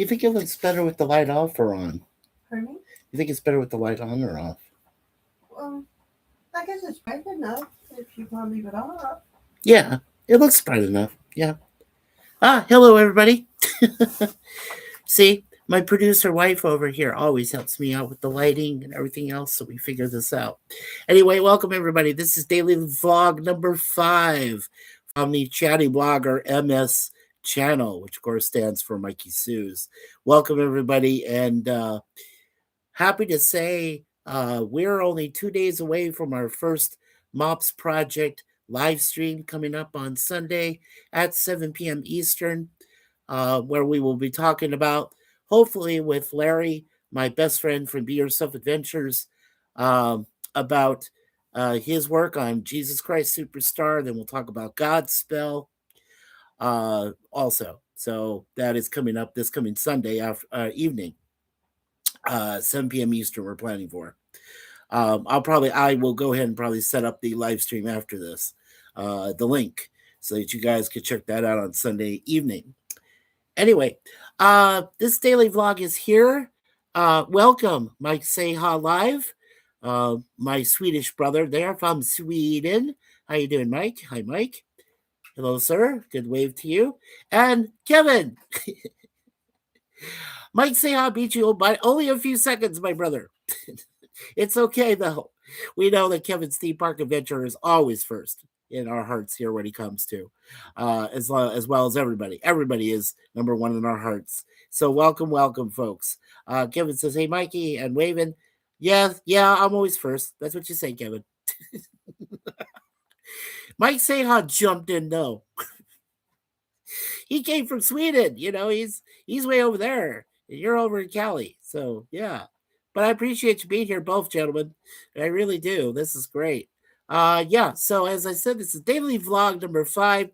you think it looks better with the light off or on? Pardon me? You think it's better with the light on or off? Well, I guess it's bright enough if you want to leave it off. Yeah, it looks bright enough. Yeah. Hello everybody. See, my producer wife over here always helps me out with the lighting and everything else, so we figure this out. Anyway, welcome everybody. This is daily vlog number 5 from the ChattyBloggerMS channel, which of course stands for Mikey Sue's. Welcome everybody, and happy to say we're only 2 days away from our first MOPS project live stream coming up on Sunday at 7 p.m. Eastern, where we will be talking about, hopefully with Larry, my best friend from Be Yourself Adventures, about his work on Jesus Christ Superstar. Then we'll talk about Godspell also. So that is coming up this coming Sunday evening. 7 p.m. Eastern we're planning for. I will go ahead and probably set up the live stream after this, the link, so that you guys can check that out on Sunday evening. Anyway, this daily vlog is here. Welcome, Mike Seha Live, my Swedish brother there from Sweden. How you doing, Mike? Hi, Mike. Hello, sir. Good wave to you. And Kevin. Mike Seha beat you by only a few seconds, my brother. It's okay, though. We know that Kevin's theme park adventure is always first in our hearts here when he comes to, as well as everybody. Everybody is number one in our hearts. So welcome, folks. Kevin says, hey, Mikey, and waving. Yeah, I'm always first. That's what you say, Kevin. Mike Seha jumped in, though. He came from Sweden. You know, he's way over there. And you're over in Cali. So, yeah. But I appreciate you being here, both gentlemen. I really do. This is great. Yeah, so as I said, this is daily vlog number 5.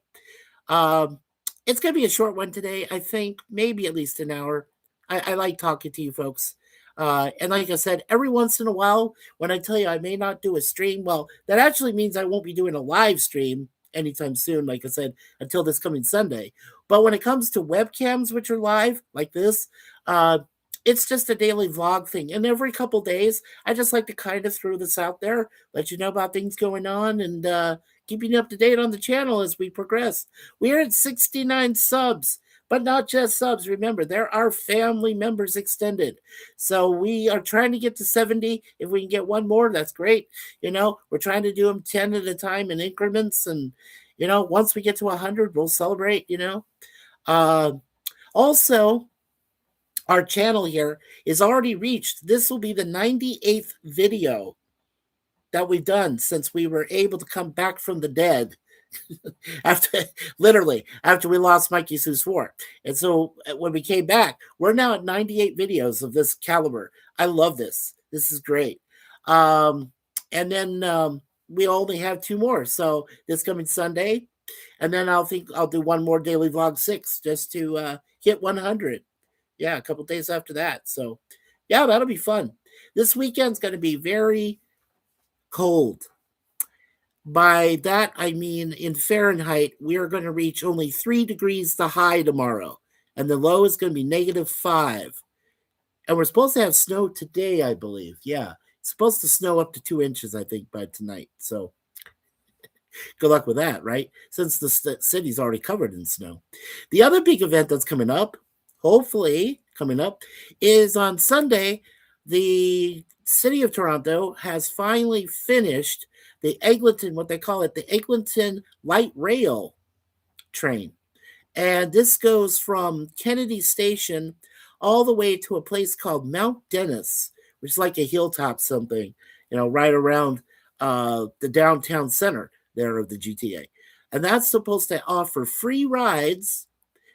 It's going to be a short one today, I think. Maybe at least an hour. I like talking to you folks. And like I said, every once in a while, when I tell you I may not do a stream, well, that actually means I won't be doing a live stream anytime soon, like I said, until this coming Sunday. But when it comes to webcams, which are live, like this, it's just a daily vlog thing. And every couple days, I just like to kind of throw this out there, let you know about things going on, and keeping you up to date on the channel as we progress. We are at 69 subs, but not just subs. Remember, there are family members extended. So we are trying to get to 70. If we can get one more, that's great. You know, we're trying to do them 10 at a time in increments. And, you know, once we get to 100, we'll celebrate, you know. Also, our channel here is already reached. This will be the 98th video that we've done since we were able to come back from the dead after we lost Mikey Sue's 4. And so when we came back, we're now at 98 videos of this caliber. I love this. This is great. And then we only have 2 more. So this coming Sunday, and then I'll do one more daily vlog 6 just to hit 100. Yeah, a couple days after that. So, yeah, that'll be fun. This weekend's going to be very cold. By that, I mean in Fahrenheit, we are going to reach only 3 degrees the high tomorrow, and the low is going to be -5. And we're supposed to have snow today, I believe. Yeah, it's supposed to snow up to 2 inches, I think, by tonight. So, good luck with that, right? Since the city's already covered in snow. The other big event that's coming up, hopefully coming up, is on Sunday. The city of Toronto has finally finished the Eglinton, what they call it, the Eglinton Light Rail train. And this goes from Kennedy Station all the way to a place called Mount Dennis, which is like a hilltop something, you know, right around the downtown center there of the GTA. And that's supposed to offer free rides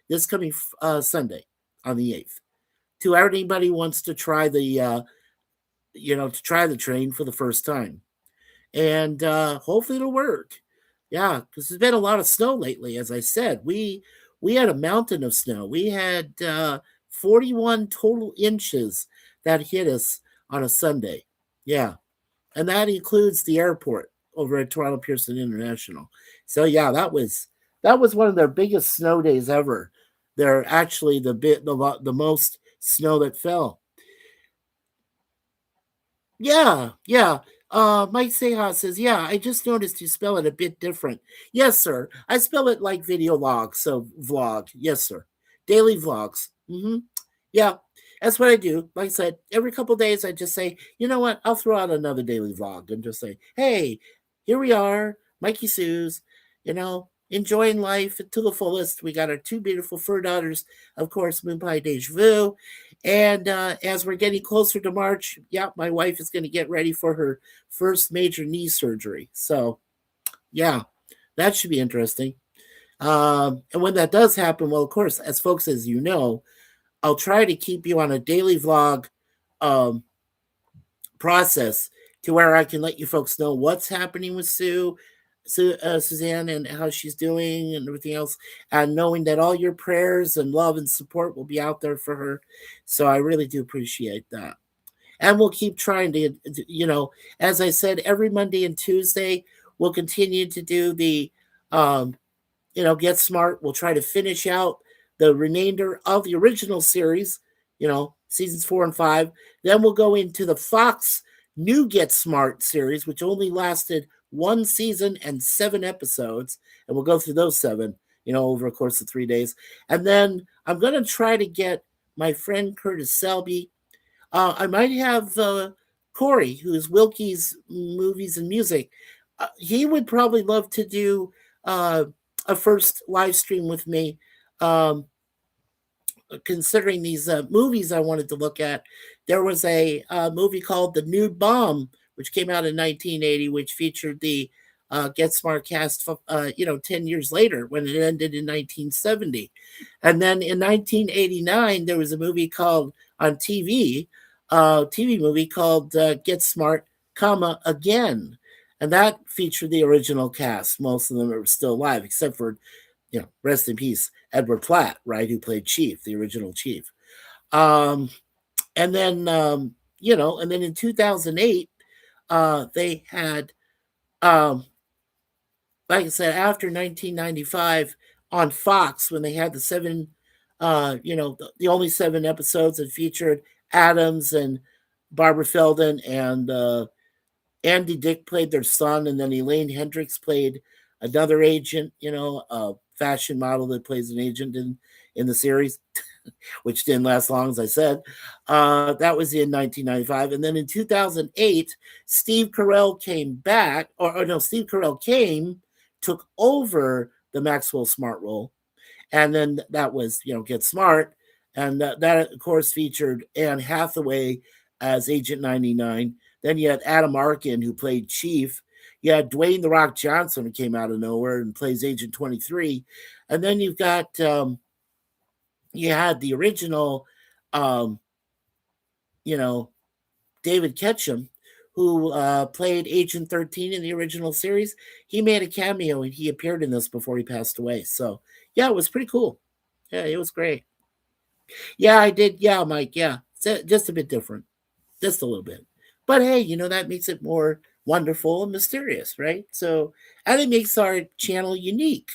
this coming Sunday on the 8th to anybody who wants to try the train for the first time. And hopefully it'll work. Yeah, because there's been a lot of snow lately. As I said, we had a mountain of snow. We had 41 total inches that hit us on a Sunday. Yeah, and that includes the airport over at Toronto Pearson International. So yeah, that was one of their biggest snow days ever. They're actually the most snow that fell. Yeah, yeah. Mike Seha says, yeah, I just noticed you spell it a bit different. Yes, sir. I spell it like video log, so vlog. Yes, sir. Daily vlogs. Yeah, that's what I do. Like I said, every couple days I just say, you know what? I'll throw out another daily vlog and just say, hey, here we are, Mikey Sue's, enjoying life to the fullest. We got our two beautiful fur daughters, of course, Moon Pie Deja Vu. And as we're getting closer to March, yeah, my wife is going to get ready for her first major knee surgery. So, yeah, that should be interesting. And when that does happen, well, of course, as folks as you know, I'll try to keep you on a daily vlog um, process to where I can let you folks know what's happening with Suzanne, and how she's doing and everything else, and knowing that all your prayers and love and support will be out there for her. So I really do appreciate that. And we'll keep trying to, as I said, every Monday and Tuesday, we'll continue to do the um, Get Smart. We'll try to finish out the remainder of the original series, seasons 4 and 5. Then we'll go into the Fox new Get Smart series, which only lasted 1 season and 7 episodes. And we'll go through those 7, over a course of 3 days. And then I'm going to try to get my friend Curtis Selby. I might have Corey, who's Wilkie's Movies and Music. He would probably love to do a first live stream with me, um, considering these movies I wanted to look at. There was a movie called The Nude Bomb, which came out in 1980, which featured the Get Smart cast, 10 years later when it ended in 1970. And then in 1989, there was a movie called on TV movie called Get Smart, Again. And that featured the original cast. Most of them are still alive, except for, rest in peace, Edward Platt, right, who played Chief, the original Chief. Um, and then, in 2008, they had, um, like I said, after 1995 on Fox, when they had the the only 7 episodes that featured Adams and Barbara Feldon, and Andy Dick played their son, and then Elaine Hendricks played another agent, a fashion model that plays an agent in the series, which didn't last long, as I said. That was in 1995. And then in 2008, Steve Carell came back, or no, Steve Carell took over the Maxwell Smart role. And then that was, Get Smart. And that of course, featured Anne Hathaway as Agent 99. Then you had Adam Arkin, who played Chief. You had Dwayne The Rock Johnson, who came out of nowhere and plays Agent 23. And then you've got, you had the original, um, David Ketchum, who played Agent 13 in the original series. He made a cameo and he appeared in this before he passed away. So, yeah, it was pretty cool. Yeah, it was great. Yeah, I did. Yeah, Mike. Yeah, just a bit different, just a little bit. But hey, that makes it more wonderful and mysterious, right? So, and it makes our channel unique.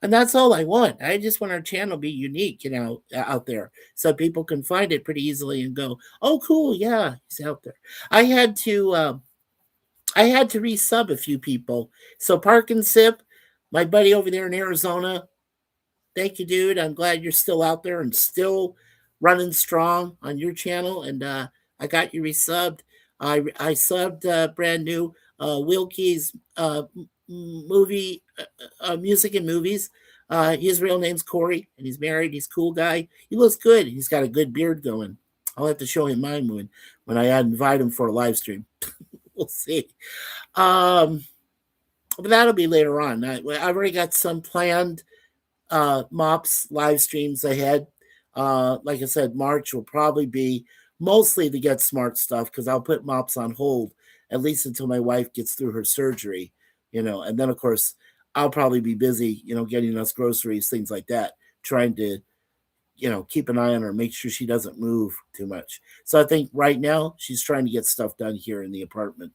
And that's all I want. I just want our channel to be unique, out there, so people can find it pretty easily and go, "Oh, cool, yeah, he's out there." I had to, resub a few people. So Park and Sip, my buddy over there in Arizona, thank you, dude. I'm glad you're still out there and still running strong on your channel. And I got you resubbed. I subbed brand new Wilkie's movie, music and movies. His real name's Corey, and he's married. He's a cool guy. He looks good. He's got a good beard going. I'll have to show him mine when I invite him for a live stream. We'll see. But that'll be later on. I've already got some planned MOPS live streams ahead. Like I said, March will probably be mostly the Get Smart stuff, because I'll put MOPS on hold at least until my wife gets through her surgery, and then of course I'll probably be busy, getting us groceries, things like that, trying to, keep an eye on her, make sure she doesn't move too much. So I think right now she's trying to get stuff done here in the apartment,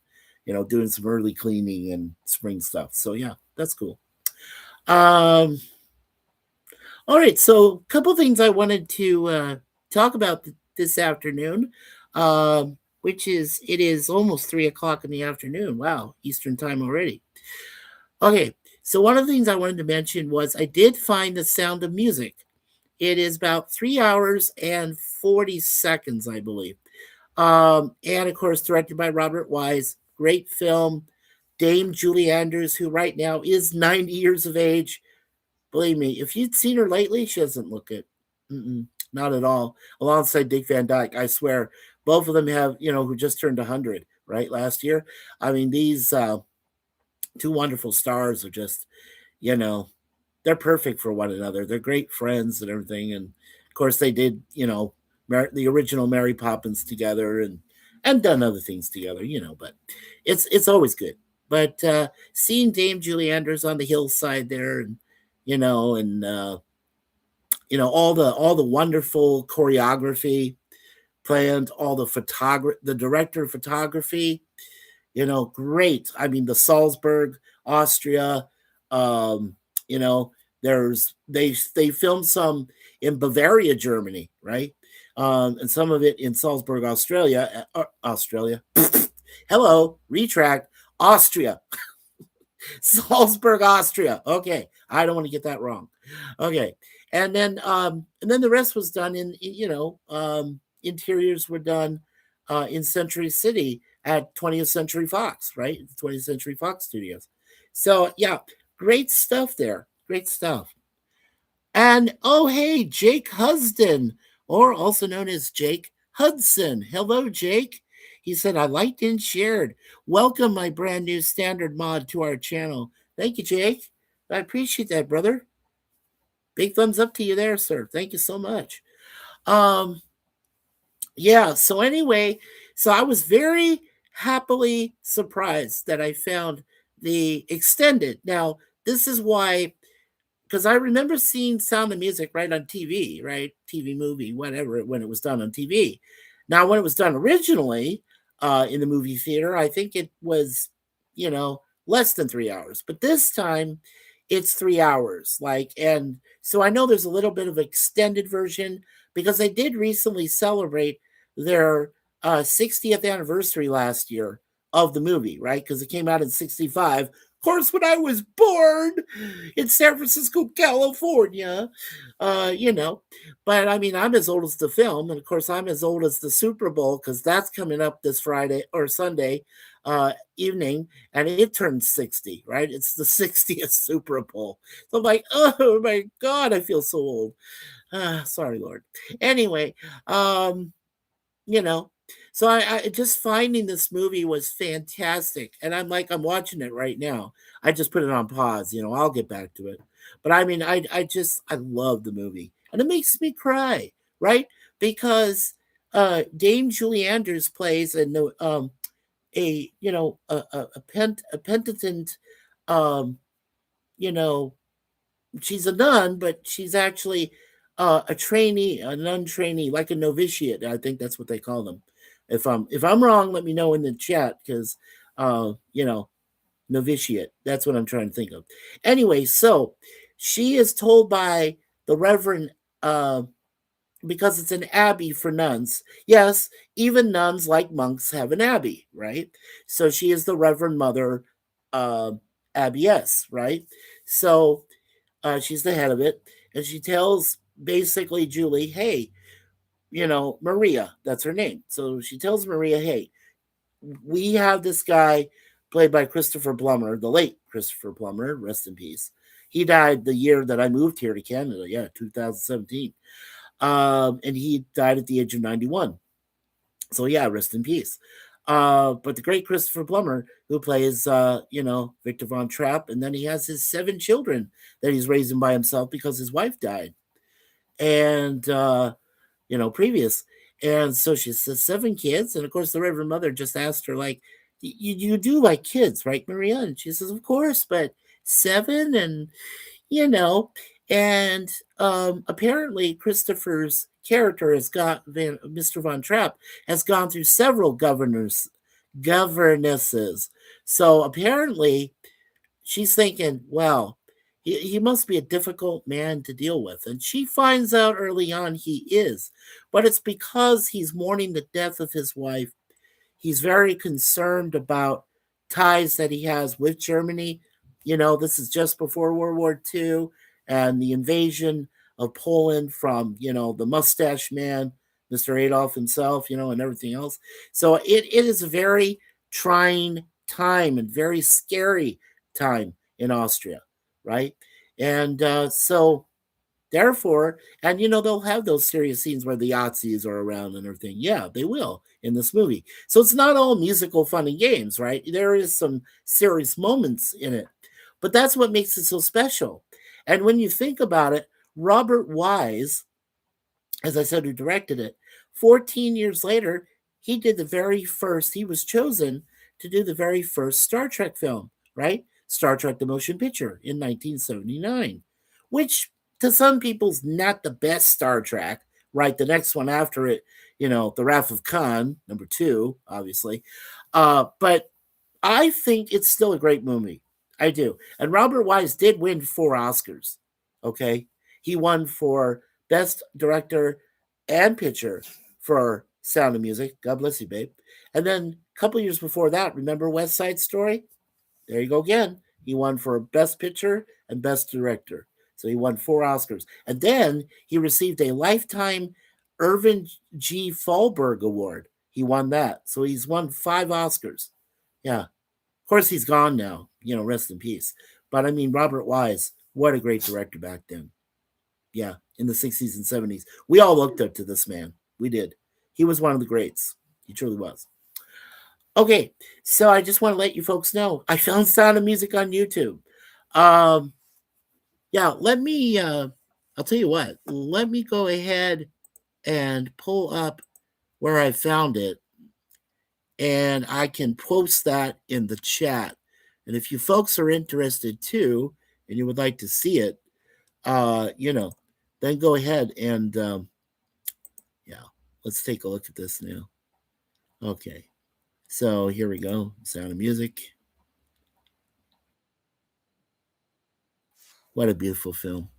doing some early cleaning and spring stuff. So yeah, that's cool. Um, All right, so a couple things I wanted to talk about this afternoon, which is it is almost 3 o'clock in the afternoon. Wow, Eastern time already. Okay, so one of the things I wanted to mention was I did find The Sound of Music. It is about 3 hours and 40 seconds, I believe. And of course, directed by Robert Wise. Great film. Dame Julie Andrews, who right now is 90 years of age. Believe me, if you'd seen her lately, she doesn't look it. Not at all. Alongside Dick Van Dyke, I swear, both of them have, who just turned 100, right, last year. I mean, these two wonderful stars are just, you know, they're perfect for one another. They're great friends and everything. And of course, they did, the original Mary Poppins together and done other things together, But it's always good. But seeing Dame Julie Andrews on the hillside there, and all the wonderful choreography planned, all the director of photography, great. I mean, the Salzburg, Austria. Um, you know, they filmed some in Bavaria, Germany, right? And some of it in Salzburg, Australia. Australia. Hello, retract. Austria. Salzburg, Austria. Okay, I don't want to get that wrong. Okay, and then the rest was done interiors were done in Century City at 20th Century Fox, right? 20th Century Fox Studios. So yeah, great stuff there. Great stuff. And oh hey, Jake Husden, or also known as Jake Hudson. Hello, Jake. He said, I liked and shared. Welcome, my brand new standard mod to our channel. Thank you, Jake. I appreciate that, brother. Big thumbs up to you there, sir. Thank you so much. Um, yeah, so anyway, so I was very happily surprised that I found the extended. Now, this is why, because I remember seeing Sound of Music right on TV, right? TV movie, whatever, when it was done on TV. Now, when it was done originally in the movie theater, I think it was, less than 3 hours. But this time, it's 3 hours. And so I know there's a little bit of extended version because they did recently celebrate their 60th anniversary last year of the movie, right? Because it came out in 65. Of course, when I was born in San Francisco, California, But I mean, I'm as old as the film, and of course, I'm as old as the Super Bowl because that's coming up this Friday or Sunday evening, and it turns 60, right? It's the 60th Super Bowl. So I'm like, oh my God, I feel so old. Sorry, Lord. Anyway, you know, so I just finding this movie was fantastic, and I'm watching it right now. I just put it on pause. I'll get back to it. But I mean, I love the movie, and it makes me cry, right? Because Dame Julie Andrews plays a penitent, um, you know, she's a nun, but she's actually a trainee, a nun trainee, like a novitiate. I think that's what they call them. If I'm wrong, let me know in the chat because uh, you know novitiate. That's what I'm trying to think of. Anyway, so she is told by the Reverend because it's an abbey for nuns. Yes, even nuns like monks have an abbey, right? So she is the Reverend Mother uh, Abbeyess, right? So she's the head of it, and she tells basically Julie, "Hey, Maria, that's her name." So she tells Maria, "Hey, we have this guy played by Christopher Plummer, the late Christopher Plummer, rest in peace. He died the year that I moved here to Canada, yeah, 2017, and he died at the age of 91. So yeah, rest in peace." But the great Christopher Plummer, who plays, Victor Von Trapp, and then he has his 7 children that he's raising by himself because his wife died, and previous. And so she says 7 kids, and of course the Reverend Mother just asked her, like, you do like kids, right, Maria? And she says, of course, but 7, and you know, and apparently Christopher's character Mr. Von Trapp has gone through several governesses. So apparently she's thinking, well, He must be a difficult man to deal with. And she finds out early on he is, but it's because he's mourning the death of his wife. He's very concerned about ties that he has with Germany. This is just before World War II and the invasion of Poland from, the mustache man, Mr. Adolf himself, and everything else. So it is a very trying time and very scary time in Austria, right? And so therefore, and they'll have those serious scenes where the Yazis are around and everything. Yeah, they will in this movie. So it's not all musical fun and games, right? There is some serious moments in it, but that's what makes it so special. And when you think about it, Robert Wise, as I said, who directed it, 14 years later, he was chosen to do the very first Star Trek film, right? Star Trek the Motion Picture in 1979, which to some people's not the best Star Trek, right? The next one after it, The Wrath of Khan, number 2, obviously. But I think it's still a great movie. I do. And Robert Wise did win 4 Oscars. Okay. He won for Best Director and Picture for Sound of Music. God bless you, babe. And then a couple years before that, remember West Side Story? There you go again. He won for Best Picture and Best Director. So he won 4 Oscars. And then he received a Lifetime Irvin G. Thalberg Award. He won that. So he's won 5 Oscars. Yeah. Of course, he's gone now. Rest in peace. But I mean, Robert Wise, what a great director back then. Yeah, in the 60s and 70s. We all looked up to this man. We did. He was one of the greats. He truly was. Okay, so I just want to let you folks know I found Sound of Music on YouTube. Yeah, I'll tell you what, let me go ahead and pull up where I found it, and I can post that in the chat. And if you folks are interested too, and you would like to see it, then go ahead and, yeah, let's take a look at this now. Okay, so here we go, Sound of Music. What a beautiful film.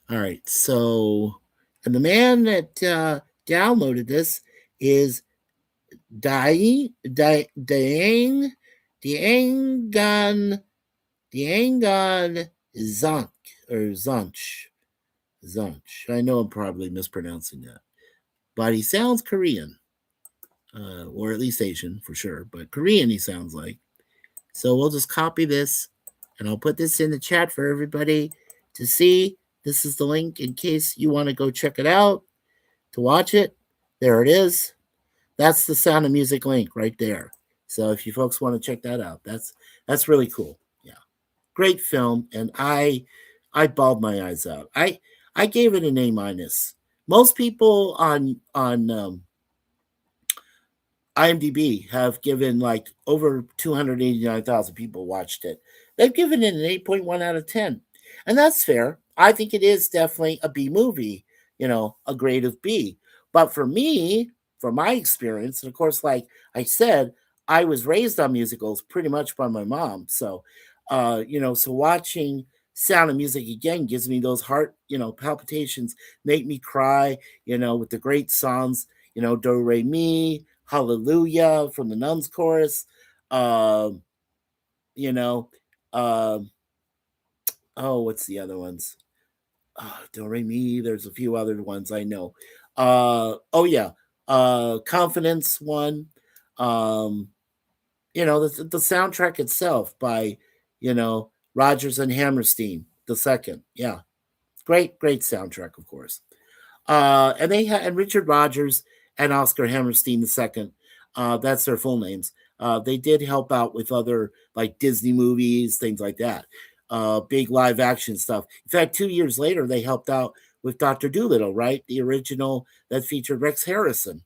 All right, so, and the man that downloaded this is Diangan Zonk or Zonch. I know I'm probably mispronouncing that, but he sounds Korean, or at least Asian for sure, but Korean he sounds like. So we'll just copy this, and I'll put this in the chat for everybody to see. This is the link in case you want to go check it out to watch it. There it is. That's the Sound of Music link right there. So if you folks want to check that out, that's really cool. Yeah, great film, and I bawled my eyes out. I gave it an A-. Most people on IMDb have given like over 289,000 people watched it. They've given it an 8.1 out of 10. And that's fair. I think it is definitely a B movie, a grade of B. But for me, from my experience, and of course, like I said, I was raised on musicals pretty much by my mom. So, so watching Sound of Music again gives me those heart, palpitations, make me cry, with the great songs, Do Re Mi, Hallelujah from the Nuns chorus. You know, what's the other ones? Do Re Mi. There's a few other ones I know. Confidence one. The soundtrack itself by, Rogers and Hammerstein the second. Yeah, great soundtrack, of course. And they had and Richard Rogers and Oscar Hammerstein II. That's their full names. They did help out with other like Disney movies, things like that. Big live action stuff. In fact, 2 years later, they helped out with Dr. Dolittle, right? The original that featured Rex Harrison.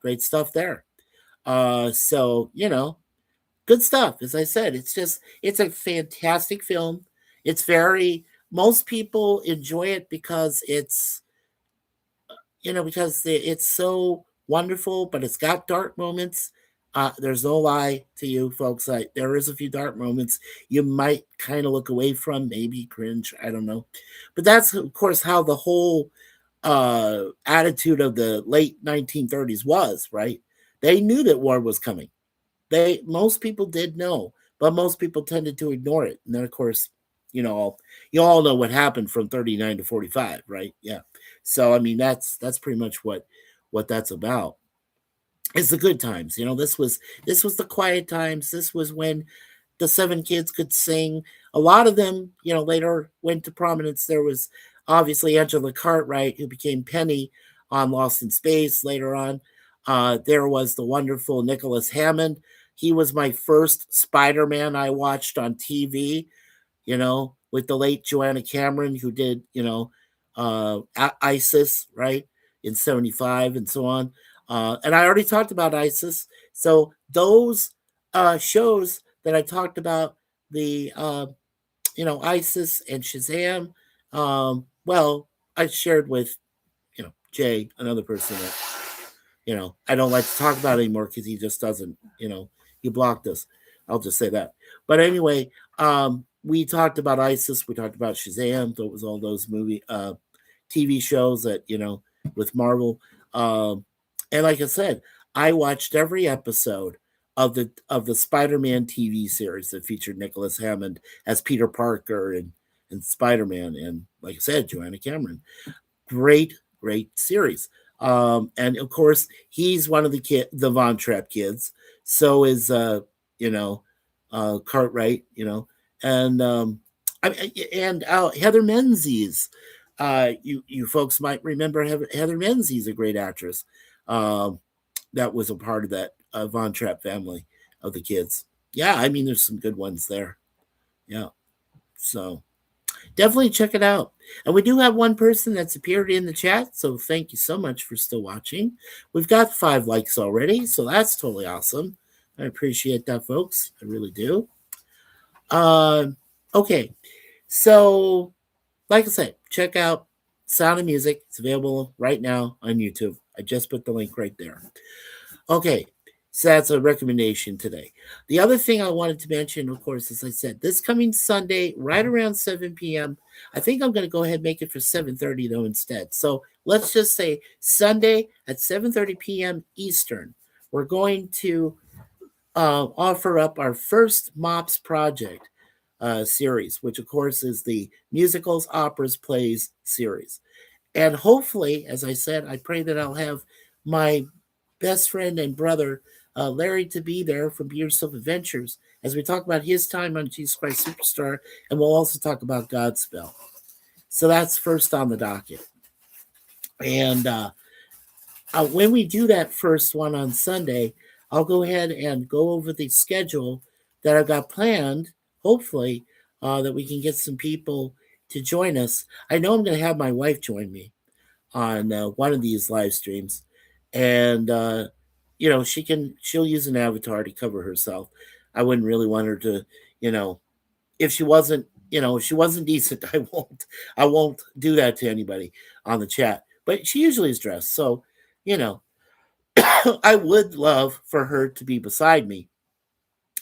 Great stuff there. So, good stuff. As I said, it's a fantastic film. Most people enjoy it because it's so wonderful, but it's got dark moments. There's no lie to you folks. There is a few dark moments you might kind of look away from, maybe cringe. I don't know, but that's of course how the whole attitude of the late 1930s was. Right? They knew that war was coming. Most people did know, but most people tended to ignore it. And then of course, you all know what happened from 39 to 45, right? Yeah. So I mean that's pretty much what that's about. It's the good times. This was the quiet times. This was when the seven kids could sing. A lot of them, later went to prominence. There was obviously Angela Cartwright, who became Penny on Lost in Space later on. There was the wonderful Nicholas Hammond. He was my first Spider-Man I watched on TV, with the late Joanna Cameron, who did, ISIS, right, in 75 and so on. And I already talked about ISIS. So those shows that I talked about, the, ISIS and Shazam, well, I shared with, Jay, another person that, I don't like to talk about anymore because he just doesn't, he blocked us. I'll just say that. But anyway, we talked about ISIS. We talked about Shazam. So it was all those TV shows that, with Marvel. And like I said, I watched every episode of the Spider-Man TV series that featured Nicholas Hammond as Peter Parker and Spider-Man, and like I said, Joanna Cameron. Great series. And of course, he's one of the Von Trapp kids. So is you know, Cartwright, and Heather Menzies. You folks might remember Heather Menzies, a great actress. Um, that was a part of that Von Trapp family of the kids. Yeah, I mean, there's some good ones there. Yeah, so definitely check it out. And we do have one person that's appeared in the chat, so thank you so much for still watching. We've got 5 likes already, so that's totally awesome. I appreciate that, folks. I really do. Okay, so like I said, check out Sound of Music. It's available right now on YouTube. I just put the link right there. Okay, so that's a recommendation today. The other thing I wanted to mention, of course, as I said, this coming Sunday, right around 7 p.m. I think I'm going to go ahead and make it for 7:30 though instead. So let's just say Sunday at 7:30 p.m. Eastern, we're going to offer up our first MOPS project series, which of course is the musicals, operas, plays series. And hopefully, as I said, I pray that I'll have my best friend and brother, Larry, to be there from Be Yourself Adventures as we talk about his time on Jesus Christ Superstar, and we'll also talk about Godspell. So that's first on the docket. And when we do that first one on Sunday, I'll go ahead and go over the schedule that I've got planned, hopefully, that we can get some people to join us. I know I'm going to have my wife join me on one of these live streams, and she'll use an avatar to cover herself. I wouldn't really want her to, if she wasn't, if she wasn't decent, I won't do that to anybody on the chat. But she usually is dressed, so you know, I would love for her to be beside me,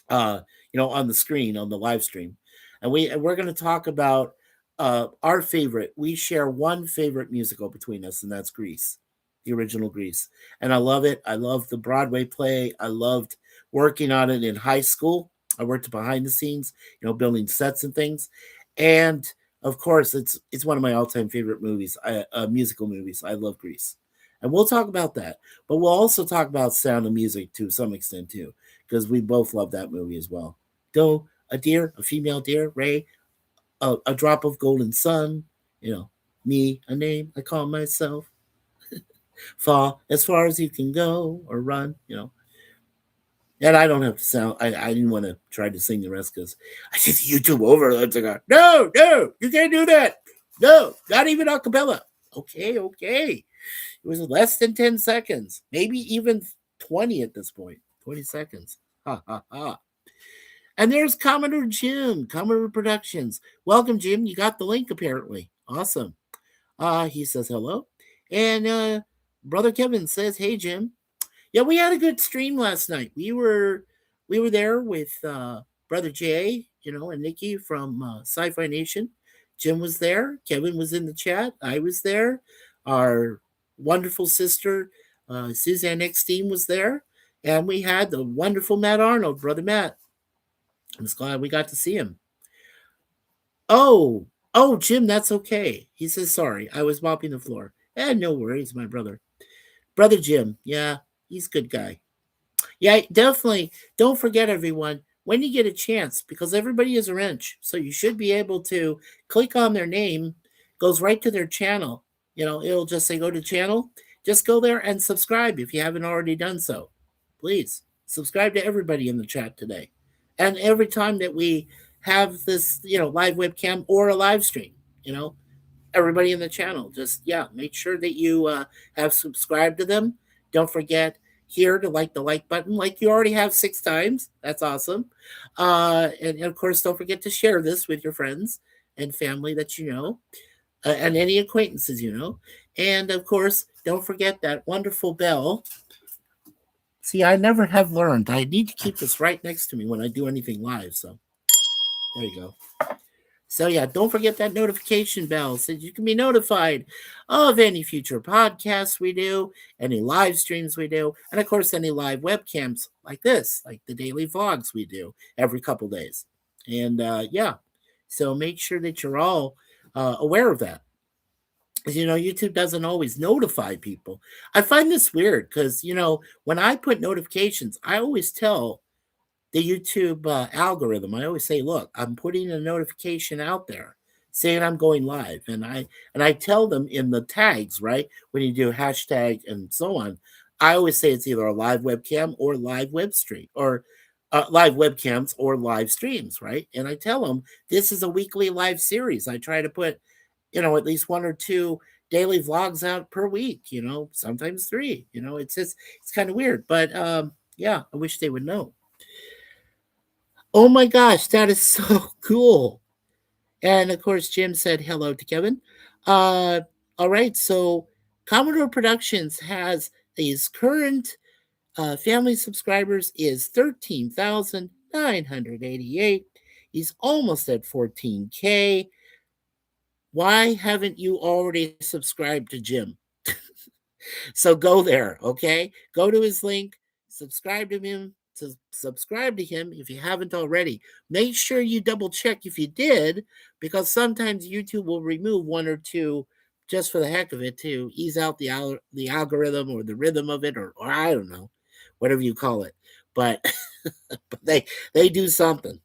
on the screen on the live stream, and we're going to talk about our favorite. We share one favorite musical between us, and that's Grease, the original Grease, and I love it. I love the Broadway play. I loved working on it in high school. I worked behind the scenes, building sets and things, and of course, it's one of my all-time favorite movies, musical movies. I love Grease, and we'll talk about that. But we'll also talk about Sound of Music to some extent too, because we both love that movie as well. Doe, a deer, a female deer, Ray, a drop of golden sun, me, a name I call myself, fall as far as you can go or run. And I don't have to sound, I didn't want to try to sing the rest because I did YouTube over. It's like, no, you can't do that. No, not even a cappella. Okay. It was less than 10 seconds, maybe even 20 at this point. 20 seconds. Ha, ha, ha. And there's Commodore Jim, Commodore Productions. Welcome, Jim. You got the link, apparently. Awesome. He says hello. And Brother Kevin says, hey, Jim. Yeah, we had a good stream last night. We were there with brother Jay, and Nikki from Sci-Fi Nation. Jim was there. Kevin was in the chat. I was there. Our wonderful sister Suzanne Eckstein was there, and we had the wonderful Matt Arnold, brother Matt. I was glad we got to see him. Oh, oh, Jim, that's okay. He says sorry. I was mopping the floor. No worries, my brother. Brother Jim, yeah, he's a good guy. Yeah, definitely. Don't forget, everyone, when you get a chance, because everybody is a wrench. So you should be able to click on their name, goes right to their channel. It'll just say go to channel. Just go there and subscribe if you haven't already done so. Please subscribe to everybody in the chat today. And every time that we have this, live webcam or a live stream, you know, everybody in the channel. Just make sure that you have subscribed to them. Don't forget here to like the like button, like you already have 6 times. That's awesome. And of course, don't forget to share this with your friends and family that you know, and any acquaintances you know. And of course, don't forget that wonderful bell. See, I never have learned. I need to keep this right next to me when I do anything live. So there you go. So yeah, don't forget that notification bell so you can be notified of any future podcasts we do, any live streams we do, and of course any live webcams like this, like the daily vlogs we do every couple days. And so make sure that you're all aware of that. Because YouTube doesn't always notify people. I find this weird because when I put notifications, I always tell the YouTube algorithm. I always say, look, I'm putting a notification out there saying I'm going live. And I tell them in the tags, right? When you do hashtag and so on, I always say it's either a live webcam or live web stream or live webcams or live streams, right? And I tell them this is a weekly live series. I try to put, at least 1 or 2 daily vlogs out per week, sometimes 3. It's kind of weird. But I wish they would know. Oh my gosh, that is so cool. And of course, Jim said hello to Kevin. All right, so Commodore Productions has his current family subscribers is 13,988. He's almost at 14K. Why haven't you already subscribed to Jim? So go there, okay? Go to his link, subscribe to him, subscribe to him if you haven't already. Make sure you double check if you did, because sometimes YouTube will remove 1 or 2 just for the heck of it to ease out the algorithm or the rhythm of it, or I don't know, whatever you call it. But but they do something.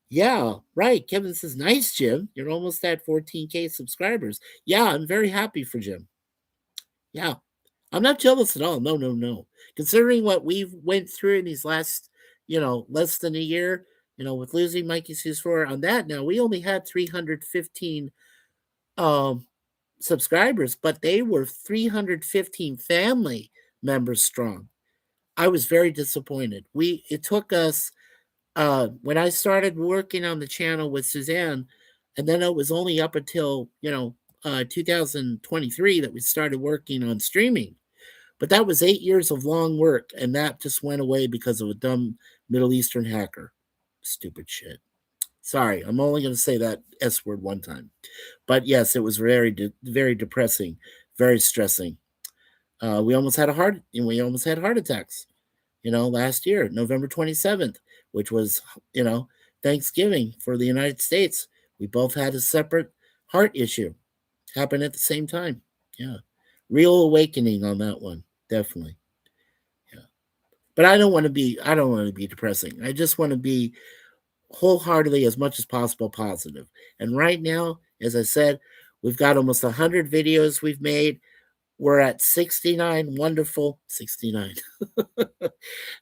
Yeah, right. Kevin says, nice, Jim. You're almost at 14K subscribers. Yeah, I'm very happy for Jim. Yeah. I'm not jealous at all. No, no, no. Considering what we've went through in these last, less than a year, with losing Mikey Sus4 on that now, we only had 315 subscribers, but they were 315 family members strong. I was very disappointed. It took us when I started working on the channel with Suzanne, and then it was only up until 2023 that we started working on streaming. But that was 8 years of long work, and that just went away because of a dumb Middle Eastern hacker. Stupid shit. Sorry, I'm only going to say that S word one time. But yes, it was very, very depressing, very stressing. We almost had heart attacks. Last year, November 27th, which was, Thanksgiving for the United States. We both had a separate heart issue happen at the same time. Yeah. Real awakening on that one. Definitely. Yeah. But I don't want to be depressing. I just want to be wholeheartedly as much as possible positive. And right now, as I said, we've got almost 100 videos we've made. We're at 69 wonderful 69.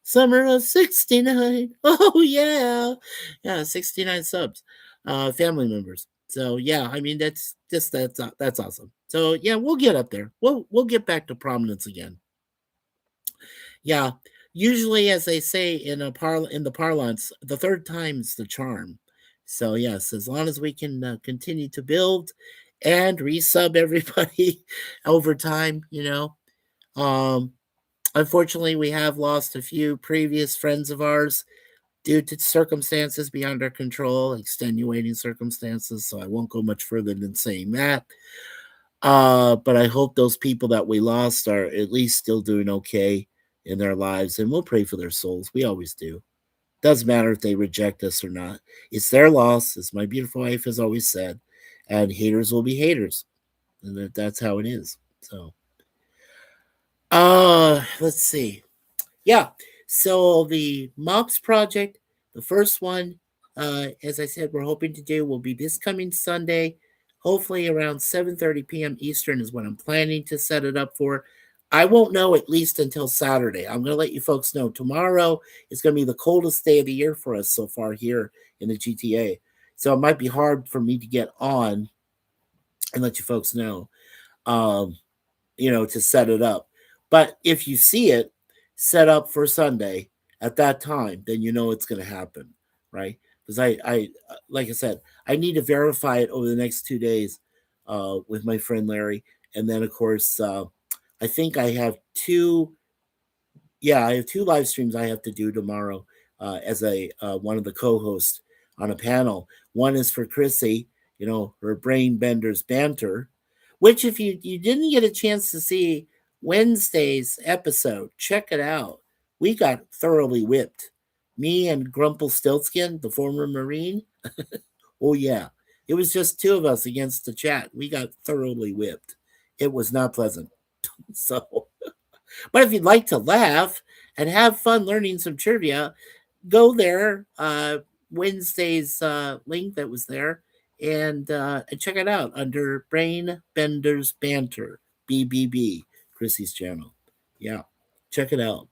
Summer of 69. Oh yeah. Yeah, 69 subs. Family members. So yeah, I mean that's awesome. So yeah, we'll get up there. We'll get back to prominence again. Yeah. Usually, as they say in the parlance, the third time's the charm. So yes, as long as we can continue to build and resub everybody over time, Unfortunately, we have lost a few previous friends of ours due to circumstances beyond our control, extenuating circumstances. So I won't go much further than saying that. But I hope those people that we lost are at least still doing okay in their lives, and we'll pray for their souls. We always do. Doesn't matter if they reject us or not. It's their loss, as my beautiful wife has always said, and haters will be haters, and that's how it is. So, let's see. Yeah. So the MOPS project, the first one, as I said, we're hoping to do will be this coming Sunday, hopefully around 7:30 p.m. Eastern is what I'm planning to set it up for. I won't know at least until Saturday. I'm going to let you folks know tomorrow is going to be the coldest day of the year for us so far here in the GTA. So it might be hard for me to get on and let you folks know. Um, to set it up. But if you see it set up for Sunday at that time, then you know it's going to happen, right? Because like I said, I need to verify it over the next 2 days with my friend Larry, and then of course, I think I have two. Yeah, I have two live streams I have to do tomorrow as a one of the co-hosts on a panel. One is for Chrissy, her brain benders banter, which if you didn't get a chance to see Wednesday's episode, check it out. We got thoroughly whipped. Me and Grumpelstiltskin, the former Marine. Oh yeah, it was just two of us against the chat. We got thoroughly whipped. It was not pleasant. So, but if you'd like to laugh and have fun learning some trivia, go there. Wednesday's link that was there, and check it out under Brain Benders Banter BBB, Chrissy's channel. Yeah, check it out.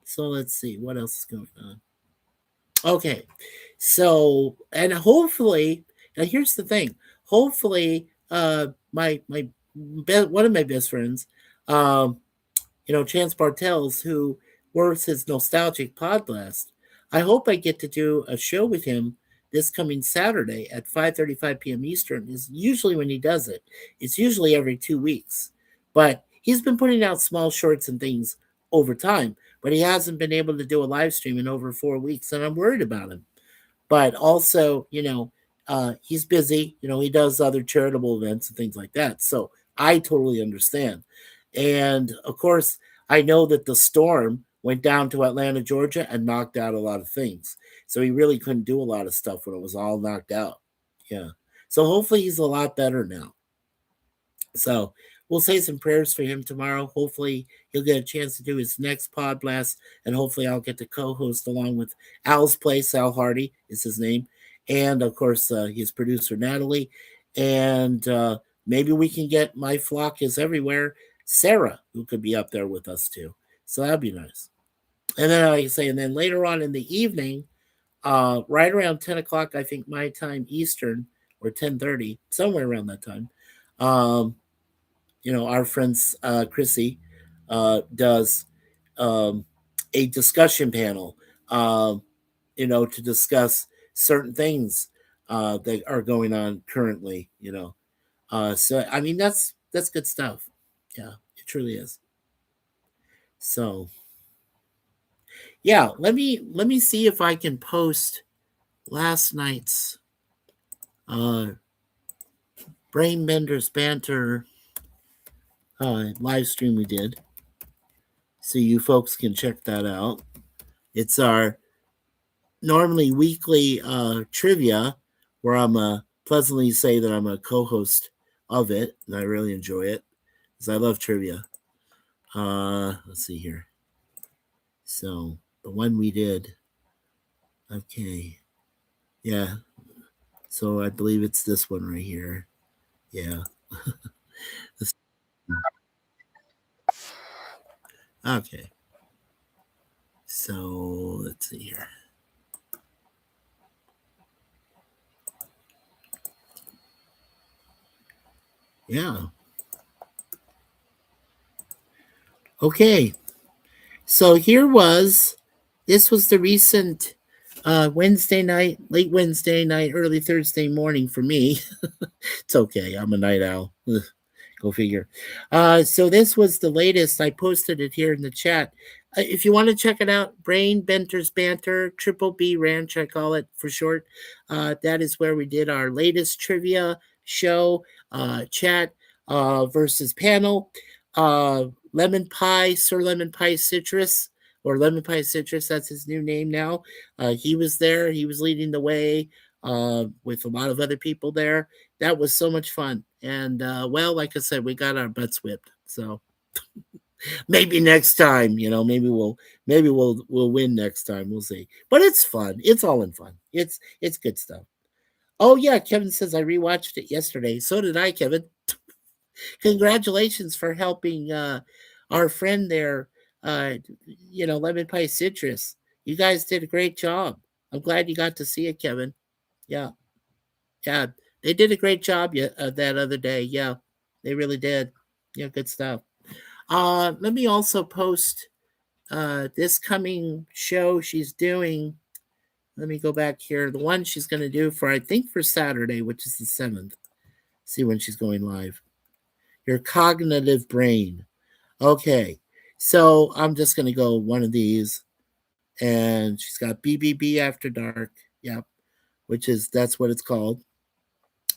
So let's see what else is going on. Okay, so and hopefully, now here's the thing. Hopefully, one of my best friends, um, Chance Bartels, who works his Nostalgic Pod Blast. I hope I get to do a show with him this coming Saturday at 5:35 p.m. Eastern. Is usually when he does it. It's usually every 2 weeks, but he's been putting out small shorts and things over time. But he hasn't been able to do a live stream in over 4 weeks, and I'm worried about him. But also, he's busy. He does other charitable events and things like that. So I totally understand. And of course, I know that the storm went down to Atlanta, Georgia, and knocked out a lot of things. So he really couldn't do a lot of stuff when it was all knocked out. Yeah. So hopefully he's a lot better now. So we'll say some prayers for him tomorrow. Hopefully he'll get a chance to do his next pod blast, and hopefully I'll get to co-host along with Al's Place. Al Hardy is his name, and of course his producer Natalie, and maybe we can get My Flock Is Everywhere, Sarah, who could be up there with us too. So that'd be nice. And then, like I say, and then later on in the evening, right around 10 o'clock, I think my time Eastern, or 10:30, somewhere around that time. Our friends Chrissy does a discussion panel, to discuss certain things that are going on currently. So I mean that's good stuff. Yeah, it truly is. So yeah, let me see if I can post last night's Brain Benders Banter live stream we did, so you folks can check that out. It's our normally weekly trivia where I'm pleasantly say that I'm a co-host of it, and I really enjoy it because I love trivia. Let's see here. So the one we did, okay, yeah. So I believe it's this one right here. Yeah. Okay. So let's see here. Yeah. Okay. So this was the recent Wednesday night, late Wednesday night, early Thursday morning for me. It's okay. I'm a night owl. Go figure. So this was the latest. I posted it here in the chat. If you want to check it out, Brain Benter's Banter, Triple B Ranch, I call it for short. That is where we did our latest trivia show, chat versus panel. Lemon Pie, Sir Lemon Pie Citrus, or Lemon Pie Citrus, that's his new name now. He was there. He was leading the way with a lot of other people there. That was so much fun. And well, like I said, we got our butts whipped. So maybe next time, maybe we'll win next time. We'll see. But it's fun. It's all in fun. It's good stuff. Oh yeah, Kevin says I rewatched it yesterday. So did I, Kevin. Congratulations for helping our friend there, Lemon Pie Citrus. You guys did a great job. I'm glad you got to see it, Kevin. Yeah. Yeah. They did a great job that other day. Yeah. They really did. Yeah, good stuff. Let me also post this coming show she's doing. Let me go back here. The one she's going to do I think for Saturday, which is the 7th. See when she's going live. Your cognitive brain. Okay. So I'm just going to go one of these. And she's got BBB After Dark. Yep. That's what it's called.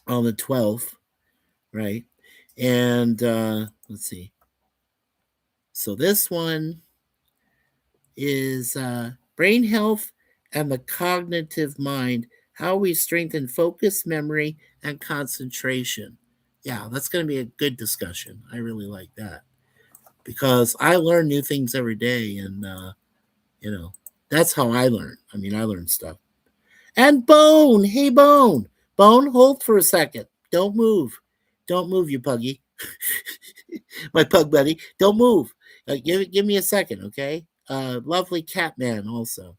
On the 12th. Right. And let's see. So this one is brain health and the cognitive mind, how we strengthen focus, memory, and concentration. Yeah, that's going to be a good discussion. I really like that because I learn new things every day, and that's how I learn. I mean, I learn stuff. And Bone, hey Bone, hold for a second. Don't move, you puggy, my pug buddy. Don't move. Give me a second, okay? Lovely Catman also.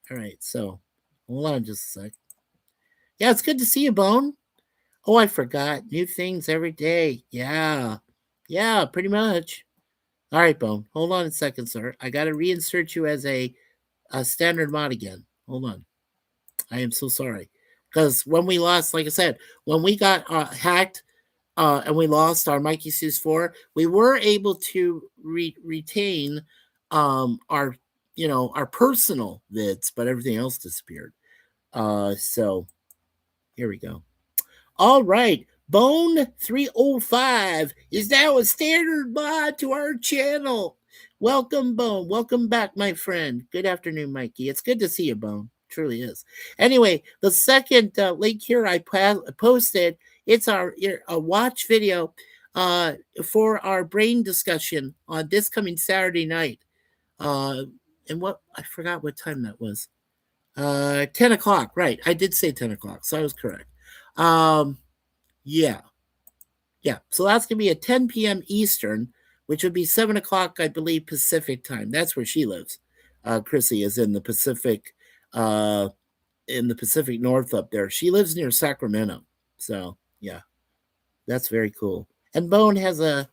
All right, so hold on just a sec. Yeah, it's good to see you, Bone. Oh, I forgot. New things every day. Yeah, pretty much. All right, Bone. Hold on a second, sir. I got to reinsert you as a standard mod again. Hold on. I am so sorry. Because when we lost, like I said, when we got hacked and we lost our Mikey Sus 4, we were able to retain our personal vids, but everything else disappeared. So here we go. All right. Bone 305 is now a standard mod to our channel. Welcome, Bone. Welcome back, my friend. Good afternoon, Mikey. It's good to see you, Bone. It truly is. Anyway, the second link here I posted, it's a watch video for our brain discussion on this coming Saturday night. And I forgot what time that was. 10 o'clock, right. I did say 10 o'clock, so I was correct. Yeah. So that's going to be at 10 p.m. Eastern, which would be 7 o'clock, I believe, Pacific time. That's where she lives. Chrissy is in the Pacific North up there. She lives near Sacramento. So, yeah, that's very cool. And Bone has a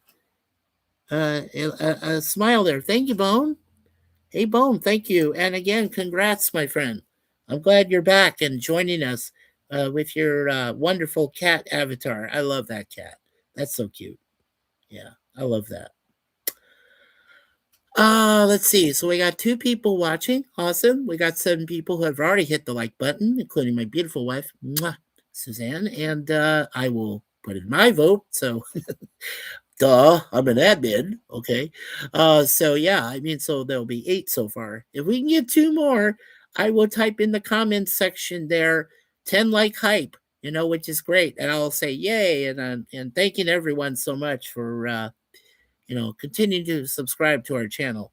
smile there. Thank you, Bone. Hey, Bone, thank you. And again, congrats, my friend. I'm glad you're back and joining us with your wonderful cat avatar. I love that cat. That's so cute. Yeah, I love that. Let's see. So we got 2 people watching. Awesome. We got 7 people who have already hit the like button, including my beautiful wife, Suzanne. And I will put in my vote. So duh, I'm an admin. Okay. So yeah, I mean, so there'll be 8 so far. If we can get 2 more, I will type in the comments section there 10 like hype, which is great. And I'll say yay. And thanking everyone so much for continuing to subscribe to our channel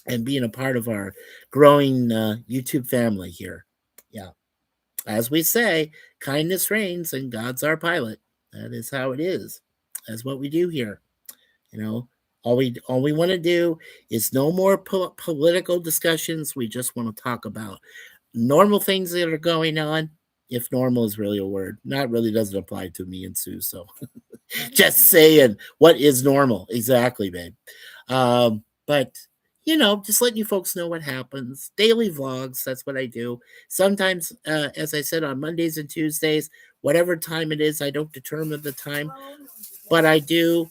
and being a part of our growing YouTube family here. Yeah. As we say, kindness reigns and God's our pilot. That is how it is. That's what we do here. All we want to do is no more political discussions. We just want to talk about normal things that are going on. If normal is really a word, not really doesn't apply to me and Sue. So just saying, what is normal? Exactly, babe. But just letting you folks know what happens. Daily vlogs, that's what I do. Sometimes, as I said, on Mondays and Tuesdays, whatever time it is, I don't determine the time. but I do,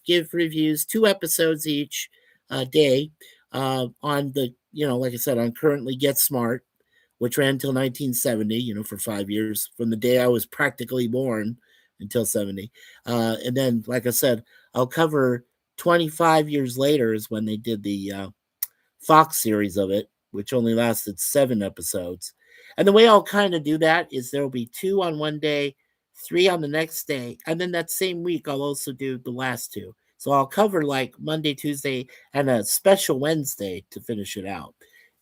give reviews, 2 episodes each day on the, like I said, on currently Get Smart, which ran until 1970, for 5 years, from the day I was practically born until 70. And then, like I said, I'll cover 25 years later is when they did the Fox series of it, which only lasted 7 episodes. And the way I'll kind of do that is there'll be 2 on one day, 3 on the next day, and then that same week I'll also do the last 2. So I'll cover like Monday, Tuesday, and a special Wednesday to finish it out.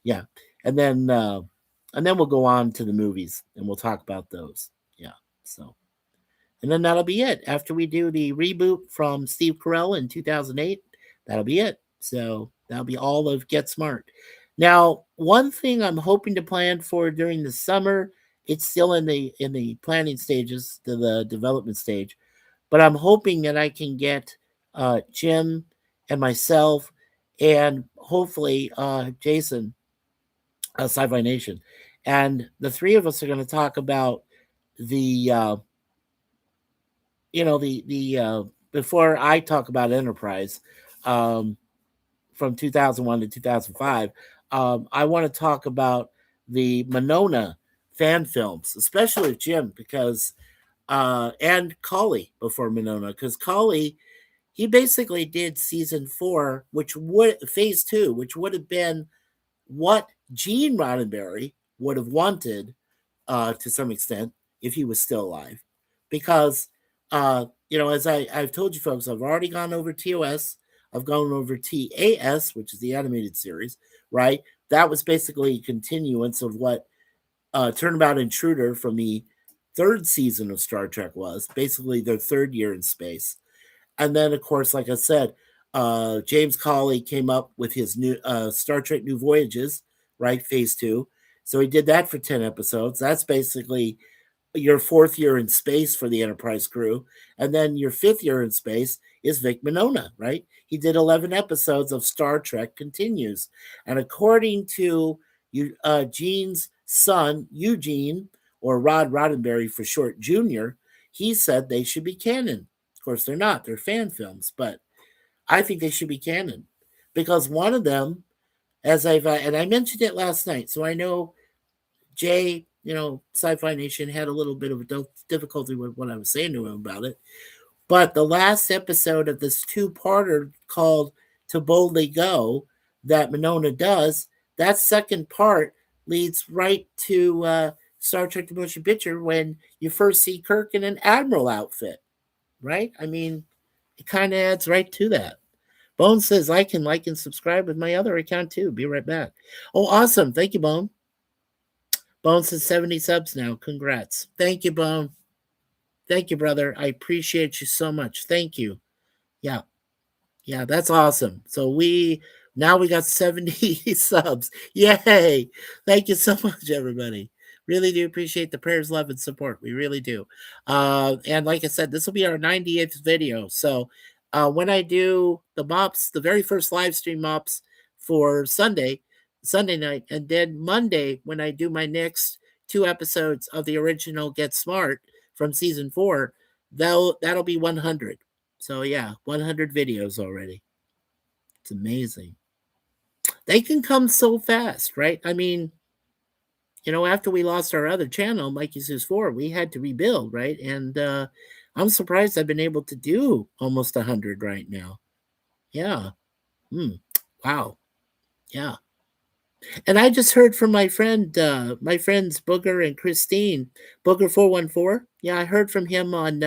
Yeah, and then we'll go on to the movies and we'll talk about those. Yeah, so and then that'll be it. After we do the reboot from Steve Carell in 2008, that'll be it. So that'll be all of Get Smart. Now, one thing I'm hoping to plan for during the summer, it's still in the planning stages, to the development stage, but I'm hoping that I can get Jim and myself and hopefully Jason, Sci-Fi Nation, and the three of us are going to talk about the before I talk about Enterprise, um, from 2001 to 2005, I want to talk about the Monona fan films, especially with Jim, because and Collie before Monona, because Collie, he basically did season 4, which would phase 2, which would have been what Gene Roddenberry would have wanted, to some extent, if he was still alive. Because, as I've told you folks, I've already gone over TOS, I've gone over TAS, which is the animated series, right? That was basically a continuance of what Turnabout Intruder from the 3rd season of Star Trek was, basically their 3rd year in space. And then, of course, like I said, James Cawley came up with his new Star Trek New Voyages, right? Phase 2. So he did that for 10 episodes. That's basically your 4th year in space for the Enterprise crew. And then your 5th year in space is Vic Monona, right? He did 11 episodes of Star Trek Continues. And according to Gene's son, Eugene, or Rod Roddenberry for short, Jr., he said they should be canon. Of course, they're not. They're fan films, but I think they should be canon because one of them, as and I mentioned it last night, so I know Jay, Sci-Fi Nation had a little bit of a difficulty with what I was saying to him about it. But the last episode of this 2-parter called "To Boldly Go" that Monona does, that second part leads right to Star Trek: The Motion Picture when you first see Kirk in an admiral outfit, right? I mean, it kind of adds right to that. Bone says I can like and subscribe with my other account too. Be right back. Oh, awesome. Thank you, Bone. Bone says 70 subs now. Congrats. Thank you, Bone. Thank you, brother. I appreciate you so much. Thank you. Yeah. Yeah, that's awesome. So we got 70 subs. Yay. Thank you so much, everybody. Really do appreciate the prayers, love, and support. We really do. And like I said, this will be our 98th video. So when I do the MOPS, the very first live stream MOPS for Sunday night, and then Monday, when I do my next 2 episodes of the original Get Smart from season 4, that'll be 100. So yeah, 100 videos already. It's amazing. They can come so fast, right? I mean, after we lost our other channel, Mikey Zeus 4, we had to rebuild, right? And I'm surprised I've been able to do almost 100 right now. Yeah. Wow. Yeah. And I just heard from my friends Booger and Christine, Booger 414. Yeah, I heard from him on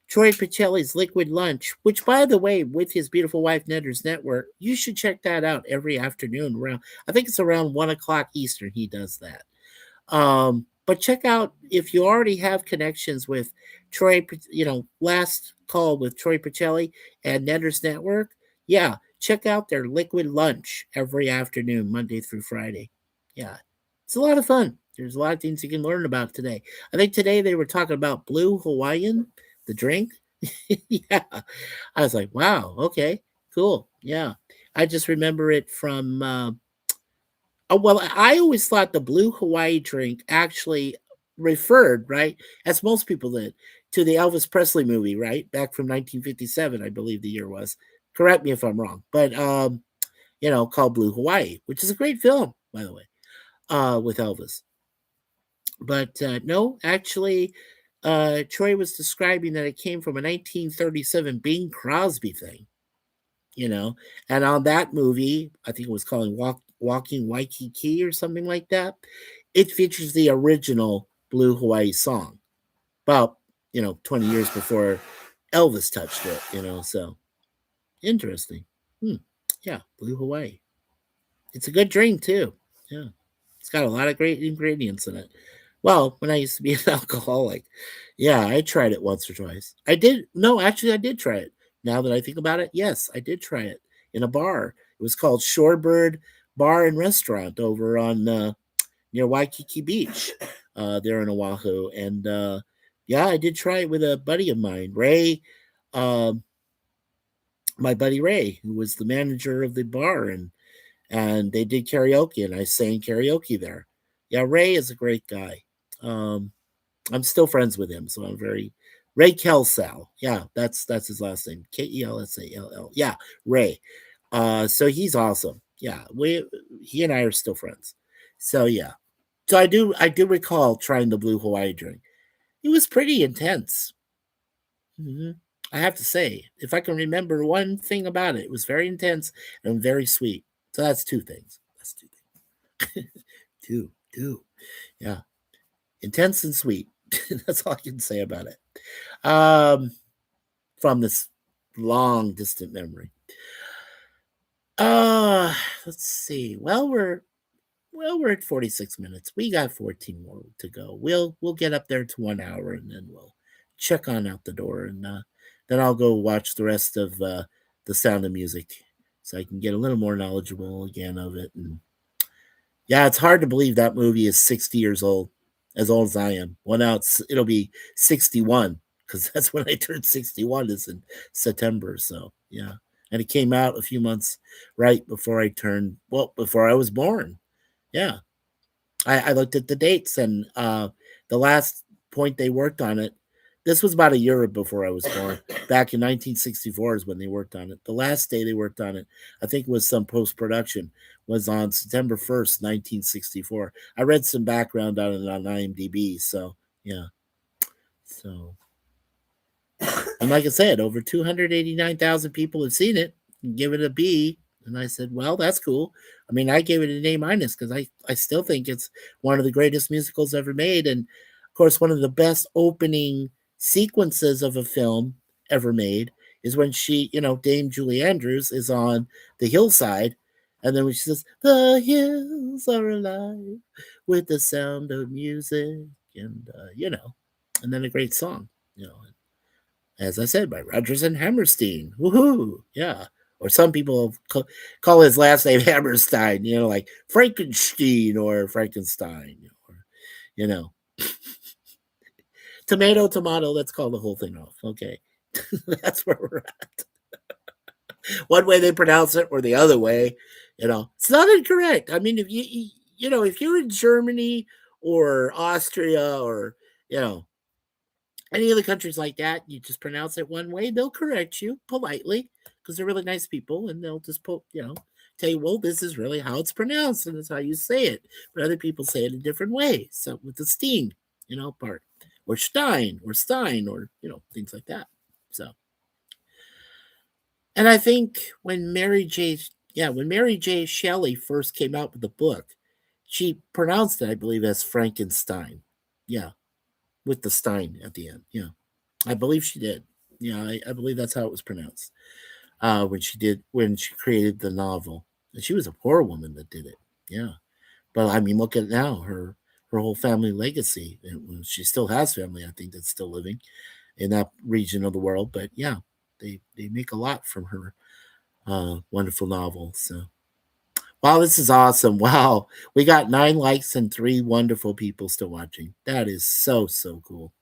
Troy Pacelli's Liquid Lunch, which, by the way, with his beautiful wife Netter's Network, you should check that out every afternoon around. I think it's around 1 o'clock Eastern. He does that. But check out if you already have connections with Troy. Last call with Troy Pacelli and Netter's Network. Yeah, check out their Liquid Lunch every afternoon, Monday through Friday. Yeah, it's a lot of fun. There's a lot of things you can learn about today. I think today they were talking about Blue Hawaiian, the drink. Yeah, I was like, wow, okay, cool. Yeah, I just remember it from. Well, I always thought the Blue Hawaii drink actually referred, right, as most people did, to the Elvis Presley movie, right? Back from 1957, I believe the year was. Correct me if I'm wrong. But called Blue Hawaii, which is a great film, by the way, with Elvis. But no, actually, Troy was describing that it came from a 1937 Bing Crosby thing, and on that movie, I think it was called Walking Waikiki or something like that. It features the original Blue Hawaii song, about 20 years before Elvis touched it. So interesting. Yeah, Blue Hawaii. It's a good drink too. Yeah, it's got a lot of great ingredients in it. Well, when I used to be an alcoholic, yeah, I tried it once or twice. I did. No, actually, I did try it. Now that I think about it, yes, I did try it in a bar. It was called Shorebird Bar and Restaurant over on near Waikiki Beach, there in Oahu. And yeah, I did try it with a buddy of mine, Ray. Um, my buddy Ray, who was the manager of the bar, and they did karaoke, and I sang karaoke there. Yeah, Ray is a great guy. Um, I'm still friends with him, so I'm very Ray Kelsall. Yeah, that's his last name. Kelsall. Yeah, Ray. So he's awesome. Yeah, he and I are still friends. So yeah. So I do recall trying the Blue Hawaii drink. It was pretty intense. hmm I have to say, if I can remember one thing about it, it was very intense and very sweet. So that's two things. That's two things. Two. Yeah. Intense and sweet. That's all I can say about it. Um, from this long distant memory. Uh let's see. We're at 46 minutes. We got 14 more to go. We'll get up there to 1 hour, and then we'll check on out the door, and then I'll go watch the rest of the Sound of Music, so I can get a little more knowledgeable again of it. And yeah, it's hard to believe that movie is 60 years old, as old as I am. Well, now it'll be 61, because that's when I turned 61, is in September. So yeah, and it came out a few months right before I was born. Yeah, I looked at the dates, and the last point they worked on it. This was about a year before I was born. Back in 1964 is when they worked on it. The last day they worked on it, I think, was some post production, was on September 1st, 1964. I read some background on it on IMDb. So yeah, so and like I said, over 289,000 people have seen it and give it a B. And I said, well, that's cool. I mean, I gave it an A minus because I still think it's one of the greatest musicals ever made. And of course, one of the best opening sequences of a film ever made is when Dame Julie Andrews is on the hillside. And then when she says, the hills are alive with the sound of music. And, and then a great song, as I said, by Rodgers and Hammerstein. Woohoo! Yeah. Or some people call his last name Hammerstein, like Frankenstein or Frankenstein, or, you know, tomato. Let's call the whole thing off. Okay. That's where we're at. One way they pronounce it or the other way, it's not incorrect. I mean, if you're in Germany or Austria or, any of the countries like that, you just pronounce it one way, they'll correct you politely because they're really nice people, and they'll just tell you, well, this is really how it's pronounced and it's how you say it. But other people say it a different way. So with the Steen, part, or Stein, or things like that. So, and I think when Mary J. Shelley first came out with the book, she pronounced it, I believe, as Frankenstein. Yeah, with the Stein at the end. Yeah, I believe she did. Yeah, I believe that's how it was pronounced when she created the novel. And she was a poor woman that did it. Yeah, but I mean, look at it now. Her whole family legacy. She still has family, I think, that's still living in that region of the world. But yeah, they make a lot from her wonderful novel. So wow, this is awesome. Wow, we got 9 likes and 3 wonderful people still watching. That is so cool.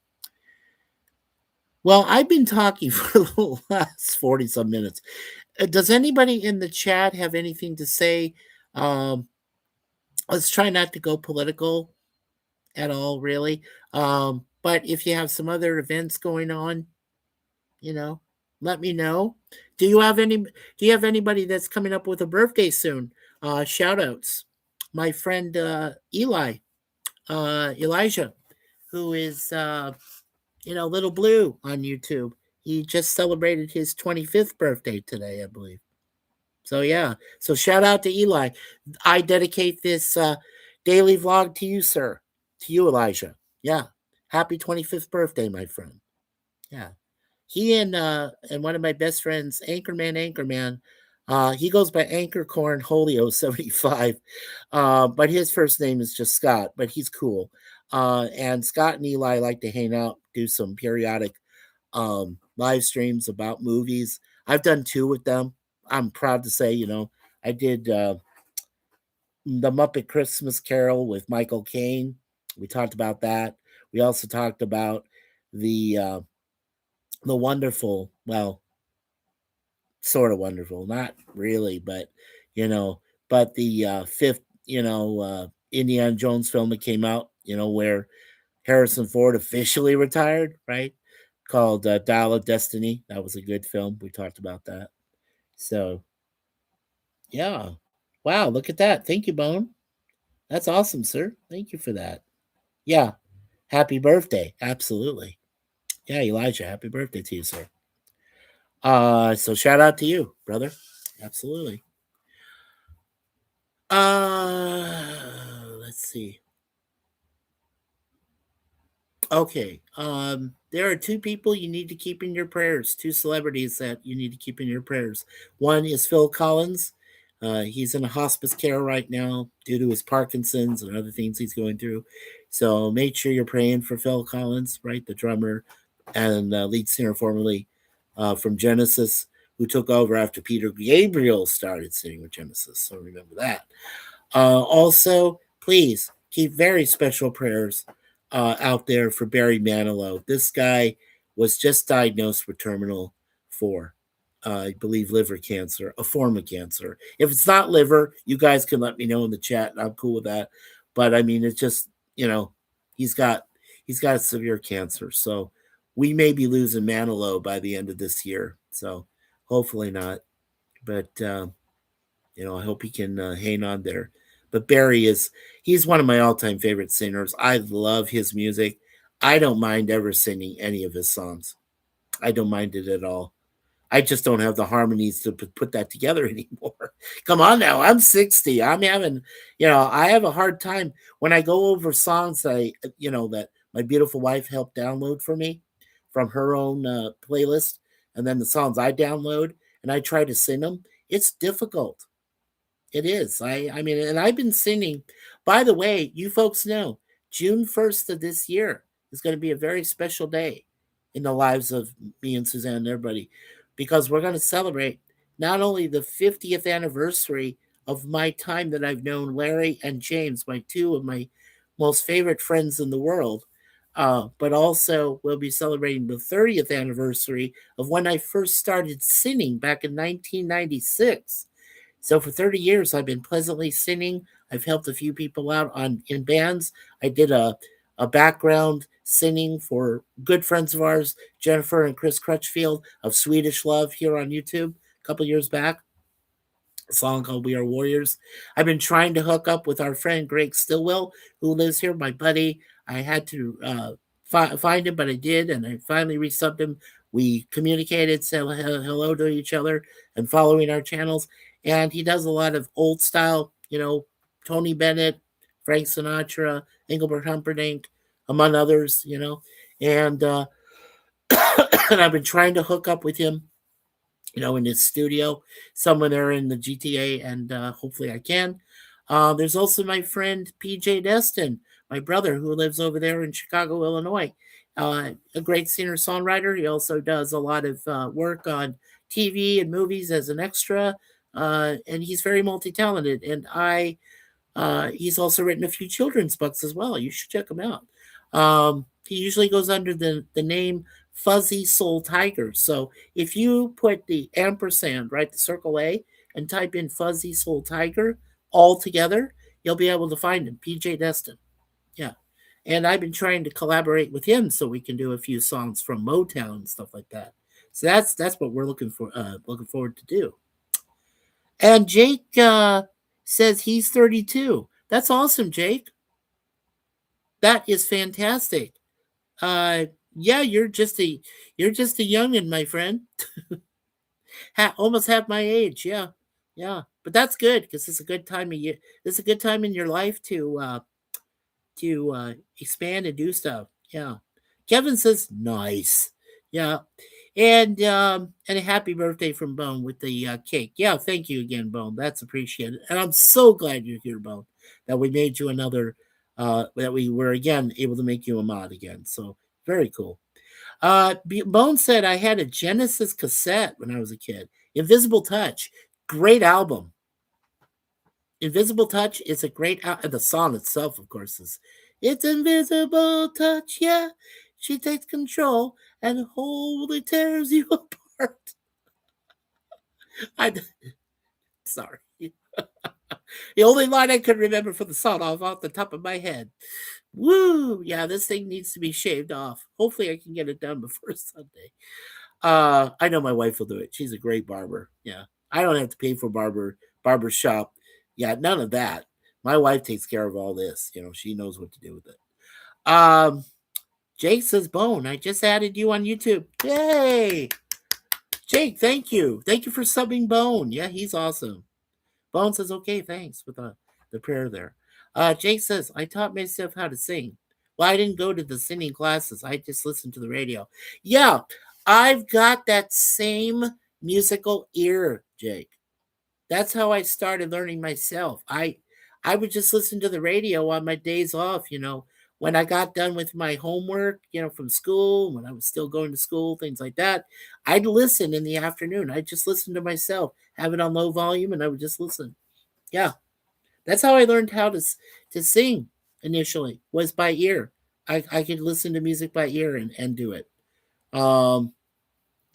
Well, I've been talking for the last 40 some minutes. Does anybody in the chat have anything to say? Let's try not to go political at all, really. But if you have some other events going on, you know, let me know. Do you have any? Do you have anybody that's coming up with a birthday soon? Shout outs. My friend Elijah, who is Little Blue on YouTube. He just celebrated his 25th birthday today, I believe. So yeah. So shout out to Eli. I dedicate this daily vlog to you, sir. To you, Elijah. Yeah. Happy 25th birthday, my friend. Yeah. He and one of my best friends, Anchorman, he goes by Anchorcorn Holio 75. But his first name is just Scott, but he's cool. And Scott and Eli like to hang out, do some periodic live streams about movies. I've done two with them. I'm proud to say, I did the Muppet Christmas Carol with Michael Caine. We talked about that. We also talked about the the wonderful, well, sort of wonderful, not really, but you know, but the fifth, Indiana Jones film that came out, where Harrison Ford officially retired, right? Called Dial of Destiny. That was a good film. We talked about that. So, yeah. Wow, look at that. Thank you, Bone. That's awesome, sir. Thank you for that. Yeah. Happy birthday. Absolutely. Yeah, Elijah, happy birthday to you, sir. So shout out to you, brother. Absolutely. Let's see. Okay. There are two people you need to keep in your prayers, two celebrities that you need to keep in your prayers. One is Phil Collins. He's in a hospice care right now due to his Parkinson's and other things he's going through. So make sure you're praying for Phil Collins, right? The drummer and lead singer formerly from Genesis, who took over after Peter Gabriel started singing with Genesis. So remember that. Also, please keep very special prayers out there for Barry Manilow. This guy was just diagnosed with terminal 4, I believe, liver cancer, a form of cancer. If it's not liver, you guys can let me know in the chat, and I'm cool with that. But I mean, it's just he's got severe cancer, so we may be losing Manilow by the end of this year. So hopefully not, but I hope he can hang on there. But Barry he's one of my all-time favorite singers. I love his music. I don't mind ever singing any of his songs. I don't mind it at all. I just don't have the harmonies to put that together anymore. Come on now, I'm 60. I'm having, I have a hard time when I go over songs that my beautiful wife helped download for me from her own playlist, and then the songs I download and I try to sing them. It's difficult. It is. I mean, and I've been singing. By the way, you folks know June 1st of this year is going to be a very special day in the lives of me and Suzanne and everybody, because we're going to celebrate not only the 50th anniversary of my time that I've known Larry and James, my two of my most favorite friends in the world, but also we'll be celebrating the 30th anniversary of when I first started singing back in 1996. So for 30 years, I've been pleasantly singing. I've helped a few people out in bands. I did a background singing for good friends of ours, Jennifer and Chris Crutchfield of Swedish Love here on YouTube a couple years back. A song called We Are Warriors. I've been trying to hook up with our friend Greg Stillwell, who lives here, my buddy. I had to find him, but I did, and I finally resubbed him. We communicated, said hello to each other, and following our channels. And he does a lot of old style, Tony Bennett, Frank Sinatra, Engelbert Humperdinck, among others, And and I've been trying to hook up with him, in his studio, somewhere there in the GTA, and hopefully I can. There's also my friend PJ Destin, my brother, who lives over there in Chicago, Illinois. A great singer songwriter. He also does a lot of work on TV and movies as an extra, and he's very multi talented. And he's also written a few children's books as well. You should check him out. He usually goes under the name Fuzzy Soul Tiger. So if you put the ampersand, right, the circle A, and type in Fuzzy Soul Tiger all together, you'll be able to find him, PJ Destin. Yeah. and I've been trying to collaborate with him so we can do a few songs from Motown and stuff like that. So that's what we're looking forward to do. And Jake says he's 32. That's awesome, Jake. That is fantastic. Uh, yeah, you're just a youngin, my friend. Almost half my age. Yeah, yeah. But that's good because it's a good time of year. It's a good time in your life to expand and do stuff. Yeah. Kevin says nice. Yeah. And a happy birthday from Bone with the cake. Yeah, thank you again, Bone. That's appreciated. And I'm so glad you're here, Bone. That we made you another that we were again able to make you a mod again. So very cool. Bone said I had a Genesis cassette when I was a kid. Invisible Touch. Great album. Invisible Touch is a great the song itself, of course, is it's invisible touch, yeah. She takes control and wholly tears you apart. I sorry. The only line I could remember from the song off the top of my head. Woo! Yeah, this thing needs to be shaved off. Hopefully, I can get it done before Sunday. I know my wife will do it. She's a great barber. Yeah, I don't have to pay for barber shop. Yeah, none of that. My wife takes care of all this. You know, she knows what to do with it. Jake says, Bone, I just added you on YouTube. Yay! Jake, thank you. Thank you for subbing Bone. Yeah, he's awesome. Bone says, okay, thanks with the prayer there. Jake says, I taught myself how to sing. Well, I didn't go to the singing classes. I just listened to the radio. Yeah, I've got that same musical ear, Jake. That's how I started learning myself. I would just listen to the radio on my days off, when I got done with my homework, from school, when I was still going to school, things like that. I'd listen in the afternoon. I'd just listen to myself, have it on low volume, and I would just listen. Yeah. That's how I learned how to sing initially, was by ear. I could listen to music by ear and do it. Um,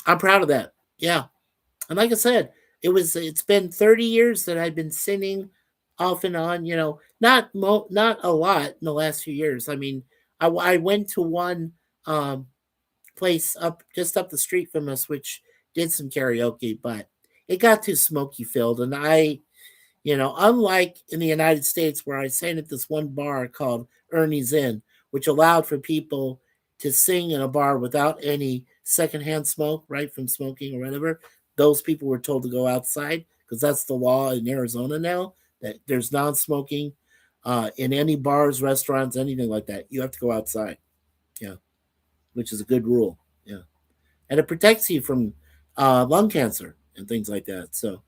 I'm proud of that. Yeah. And like I said, it's been 30 years that I've been singing off and on, not a lot in the last few years. I mean, I went to one um, place just up the street from us, which did some karaoke, but it got too smoky filled. And unlike in the United States where I sang at this one bar called Ernie's Inn, which allowed for people to sing in a bar without any secondhand smoke, right, from smoking or whatever. Those people were told to go outside because that's the law in Arizona now, that there's non-smoking in any bars, restaurants, anything like that. You have to go outside. Yeah, which is a good rule. Yeah, and it protects you from lung cancer and things like that. So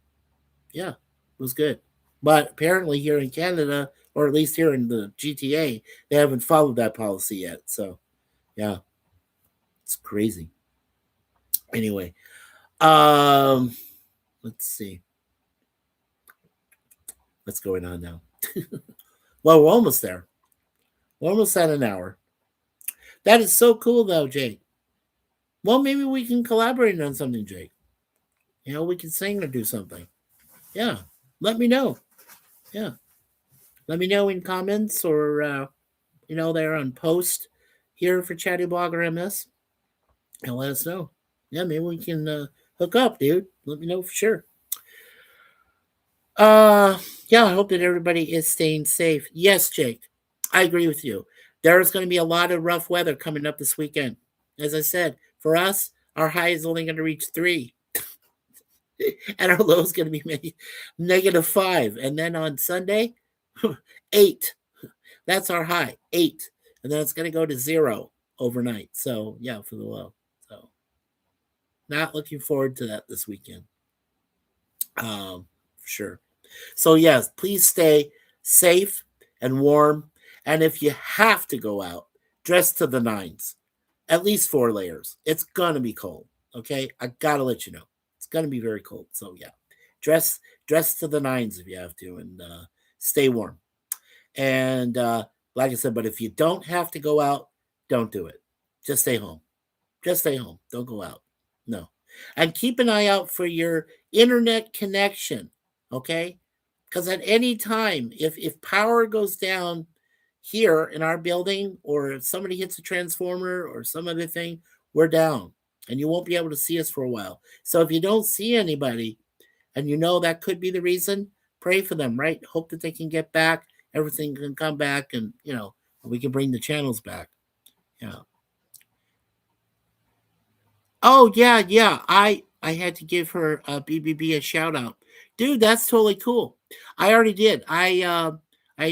yeah, it was good. But apparently here in Canada, or at least here in the GTA, they haven't followed that policy yet. So yeah, it's crazy. Anyway, um, let's see what's going on now. Well, we're almost there. We're almost at an hour. That is so cool, though, Jake. Well, maybe we can collaborate on something, Jake. We can sing or do something. Yeah, let me know. Yeah, let me know in comments or there on post here for ChattyBloggerMS, and let us know. Yeah, maybe we can hook up, dude. Let me know for sure. Yeah, I hope that everybody is staying safe. Yes, Jake, I agree with you. There's going to be a lot of rough weather coming up this weekend. As I said, for us, our high is only going to reach 3, and our low is going to be -5. And then on Sunday, 8. That's our high, 8. And then it's going to go to 0 overnight. So, yeah, for the low. So, not looking forward to that this weekend. For sure. So, yes, please stay safe and warm. And if you have to go out, dress to the nines, at least 4 layers. It's going to be cold. Okay. I got to let you know. It's going to be very cold. So, yeah, dress to the nines if you have to, and stay warm. And like I said, but if you don't have to go out, don't do it. Just stay home. Just stay home. Don't go out. No. And keep an eye out for your internet connection. Okay. Because at any time, if power goes down, here in our building, or if somebody hits a transformer or some other thing, we're down and you won't be able to see us for a while. So if you don't see anybody and you know that could be the reason, pray for them, right? Hope that they can get back, everything can come back, and we can bring the channels back. Yeah. Oh yeah, yeah. I had to give her BBB a shout out, dude. That's totally cool. I already did. I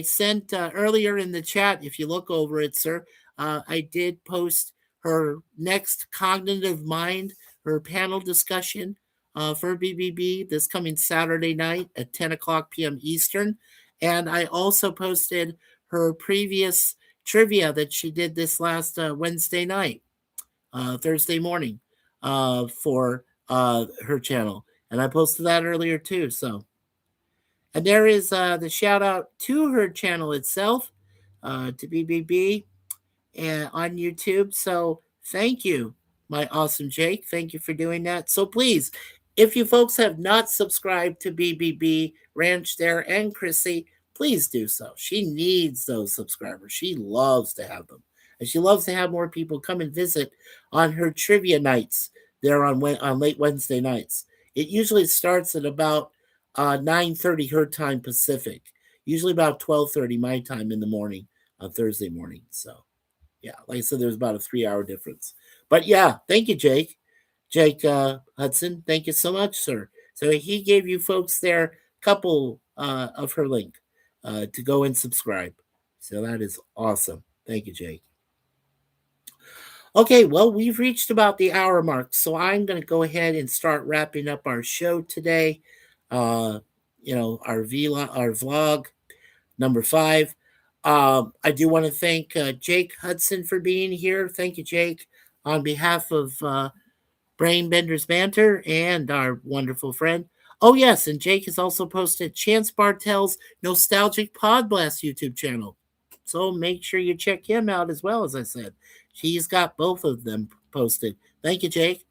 sent earlier in the chat. If you look over it, sir, I did post her next cognitive mind, her panel discussion for BBB this coming Saturday night at 10 o'clock p.m. Eastern, and I also posted her previous trivia that she did this last Wednesday night, Thursday morning, for her channel, and I posted that earlier too. So, and there is the shout out to her channel itself, to BBB, and on YouTube. So thank you, my awesome Jake. Thank you for doing that. So please, if you folks have not subscribed to BBB Ranch there and Chrissy, please do so. She needs those subscribers. She loves to have them. And she loves to have more people come and visit on her trivia nights there on late Wednesday nights. It usually starts at about 9:30 her time Pacific, usually about 12:30 my time in the morning on Thursday morning. So yeah, like I said, there's about a 3 hour difference. But yeah, thank you, Jake. Jake Hudson, thank you so much, sir. So he gave you folks there a couple of her link to go and subscribe. So that is awesome. Thank you, Jake. Okay, well, we've reached about the hour mark, so I'm going to go ahead and start wrapping up our show today. Uh, our vlog number 5. I do want to thank Jake Hudson for being here. Thank you, Jake, on behalf of Brainbenders Banter and our wonderful friend. Oh, yes, and Jake has also posted Chance Bartel's Nostalgic Pod Blast YouTube channel. So make sure you check him out as well, as I said. He's got both of them posted. Thank you, Jake.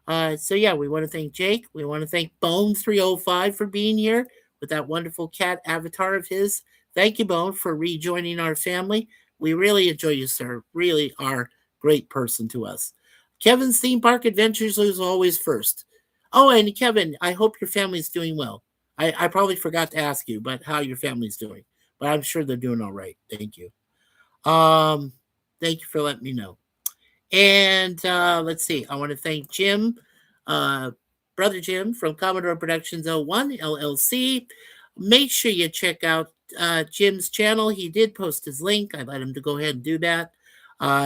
So yeah, we want to thank Jake. We want to thank Bone305 for being here with that wonderful cat avatar of his. Thank you, Bone, for rejoining our family. We really enjoy you, sir. Really are a great person to us. Kevin's Theme Park Adventures is always first. Oh, and Kevin, I hope your family's doing well. I probably forgot to ask you, but how your family's doing. But I'm sure they're doing all right. Thank you. Thank you for letting me know. And let's see. I want to thank Jim, Brother Jim from Commodore Productions 01 LLC. Make sure you check out Jim's channel. He did post his link. I let him to go ahead and do that.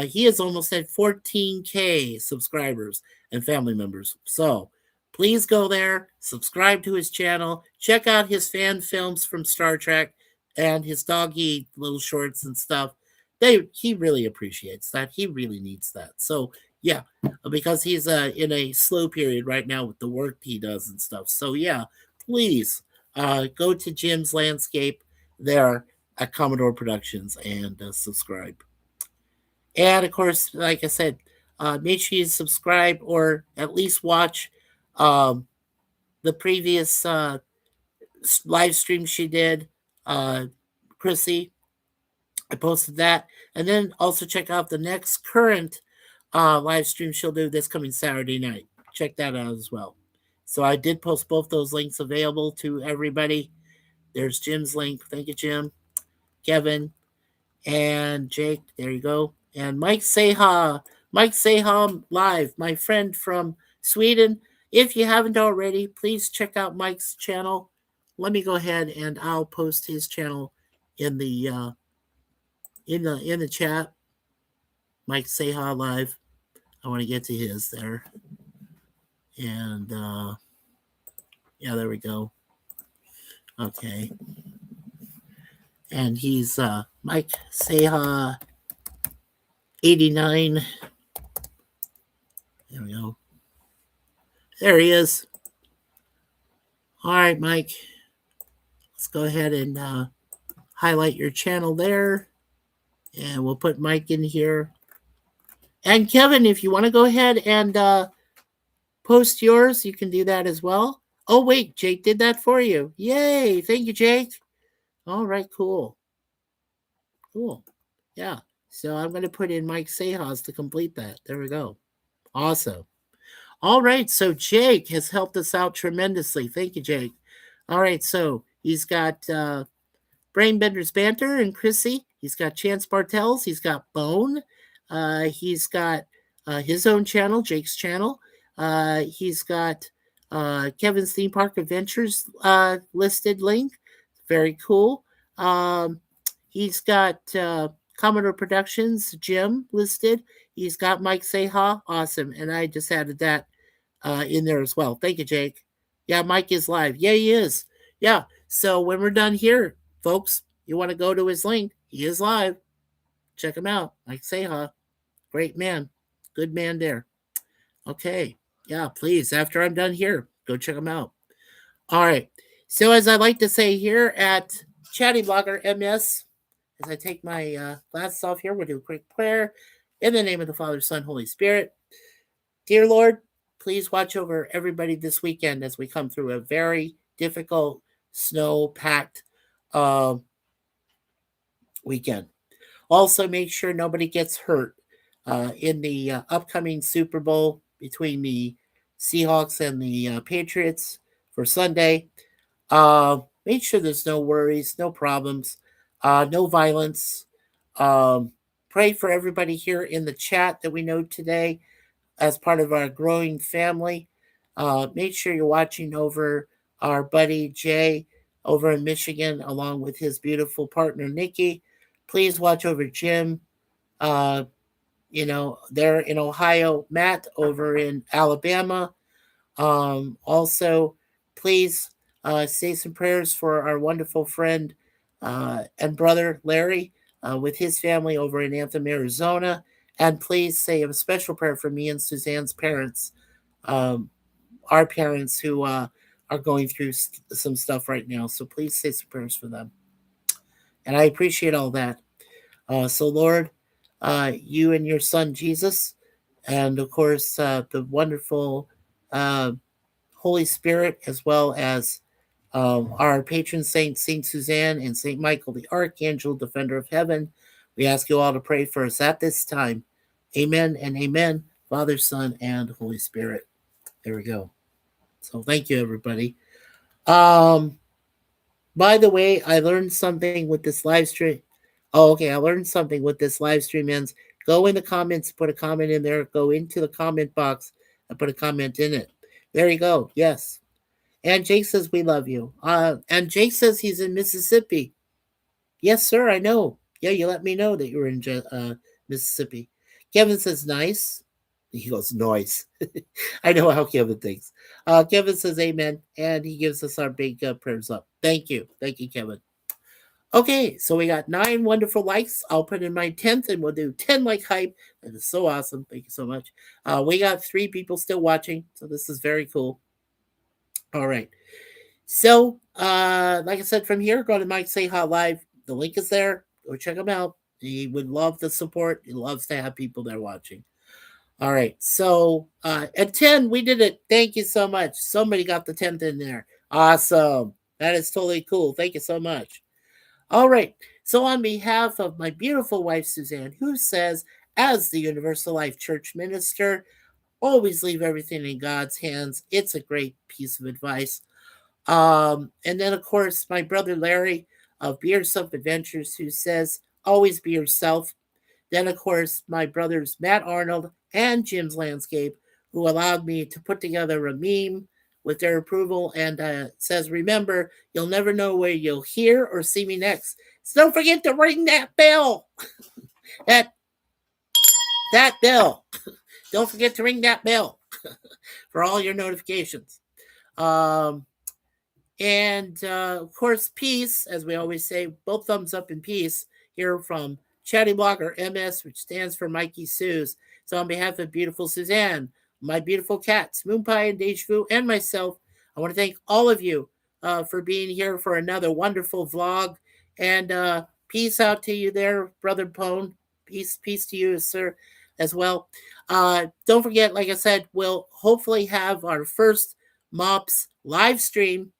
He is almost at 14K subscribers and family members. So please go there, subscribe to his channel, check out his fan films from Star Trek and his doggy little shorts and stuff. He really appreciates that. He really needs that. So yeah, because he's in a slow period right now with the work he does and stuff. So yeah, please go to Jim's Landscape there at Commodore Productions and subscribe. And of course, like I said, make sure you subscribe or at least watch the previous live stream she did, Chrissy. I posted that. And then also check out the next current live stream she'll do this coming Saturday night. Check that out as well. So I did post both those links available to everybody. There's Jim's link. Thank you, Jim. Kevin and Jake. There you go. And Mike Seha. Mike Seha live, my friend from Sweden. If you haven't already, please check out Mike's channel. Let me go ahead and I'll post his channel in the in the chat. Mike Seha live. I want to get to his there. And yeah, there we go. Okay. And he's Mike Seha 89. There we go. There he is. All right, Mike. Let's go ahead and highlight your channel there. And we'll put Mike in here. And Kevin, if you want to go ahead and post yours, you can do that as well. Oh, wait, Jake did that for you. Yay. Thank you, Jake. All right, cool. Cool. Yeah. So I'm going to put in Mike Sejas to complete that. There we go. Awesome. All right. So Jake has helped us out tremendously. Thank you, Jake. All right. So he's got Brainbender's Banter and Chrissy. He's got Chance Bartels. He's got Bone. He's got his own channel, Jake's channel. He's got Kevin's Theme Park Adventures listed link. Very cool. He's got Commodore Productions, Jim listed. He's got Mike Seha. Awesome. And I just added that in there as well. Thank you, Jake. Yeah, Mike is live. Yeah, he is. Yeah. So when we're done here, folks, you want to go to his link. He is live. Check him out. Mike Seha. Great man. Good man there. Okay. Yeah, please. After I'm done here, go check him out. All right. So as I like to say here at ChattyBloggerMS, as I take my glasses off here, we'll do a quick prayer in the name of the Father, Son, Holy Spirit. Dear Lord, please watch over everybody this weekend as we come through a very difficult, snow-packed weekend. Also, make sure nobody gets hurt in the upcoming Super Bowl between the Seahawks and the Patriots for Sunday. Make sure there's no worries, no problems, no violence. Pray for everybody here in the chat that we know today as part of our growing family. Make sure you're watching over our buddy Jay over in Michigan, along with his beautiful partner Nikki. Please watch over Jim. There in Ohio, Matt over in Alabama. Also, please say some prayers for our wonderful friend and brother Larry with his family over in Anthem, Arizona. And please say a special prayer for me and Suzanne's parents, our parents who are going through some stuff right now. So please say some prayers for them. And I appreciate all that. So, Lord, you and your son Jesus, and of course, the wonderful Holy Spirit, as well as our patron saint, Saint Suzanne, and Saint Michael, the Archangel, Defender of Heaven. We ask you all to pray for us at this time. Amen and amen. Father, Son, and Holy Spirit. There we go. So thank you, everybody. By the way, I learned something with this live stream. Oh, okay. I learned something with this live stream ends. Go in the comments, put a comment in there. Go into the comment box and put a comment in it. There you go. Yes. And Jake says we love you. And Jake says he's in Mississippi. Yes, sir. I know. Yeah, you let me know that you were in Mississippi. Kevin says nice. He goes nice. I know how Kevin thinks. Kevin says amen, and he gives us our big prayers up. Thank you, Kevin. Okay, so we got 9 wonderful likes. I'll put in my 10th, and we'll do 10 like hype. That is so awesome. Thank you so much. We got 3 people still watching, so this is very cool. All right. So, like I said, from here, go to Mike Say Hot Live. The link is there. Go check him out. He would love the support. He loves to have people there watching. All right. So, at 10, we did it. Thank you so much. Somebody got the 10th in there. Awesome. That is totally cool. Thank you so much. All right. So, on behalf of my beautiful wife, Suzanne, who says, as the Universal Life Church minister, always leave everything in God's hands. It's a great piece of advice. And then, of course, my brother Larry of Be Yourself Adventures, who says, always be yourself. Then, of course, my brothers Matt Arnold and Jim's Landscape, who allowed me to put together a meme with their approval and says, remember, you'll never know where you'll hear or see me next. So don't forget to ring that bell. that bell. Don't forget to ring that bell for all your notifications. And of course, peace, as we always say, both thumbs up in peace here from ChattyBloggerMS, which stands for Mikey Suze. So on behalf of beautiful Suzanne, my beautiful cats, Moonpie and Dejavu, and myself, I want to thank all of you for being here for another wonderful vlog. And peace out to you there, Brother Pone. Peace to you, sir, as well. Don't forget, like I said, we'll hopefully have our first MOPS live stream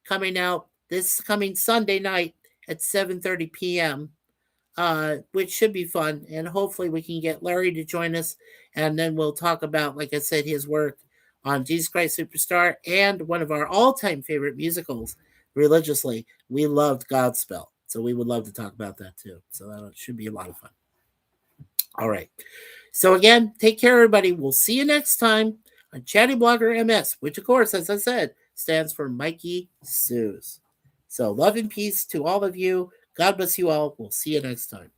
coming out this coming Sunday night at 7:30 p.m. which should be fun. And hopefully we can get Larry to join us. And then we'll talk about, like I said, his work on Jesus Christ Superstar and one of our all-time favorite musicals, religiously. We loved Godspell. So we would love to talk about that too. So that should be a lot of fun. All right. So again, take care, everybody. We'll see you next time on ChattyBloggerMS, which, of course, as I said, stands for Mikey Sues. So love and peace to all of you. God bless you all. We'll see you next time.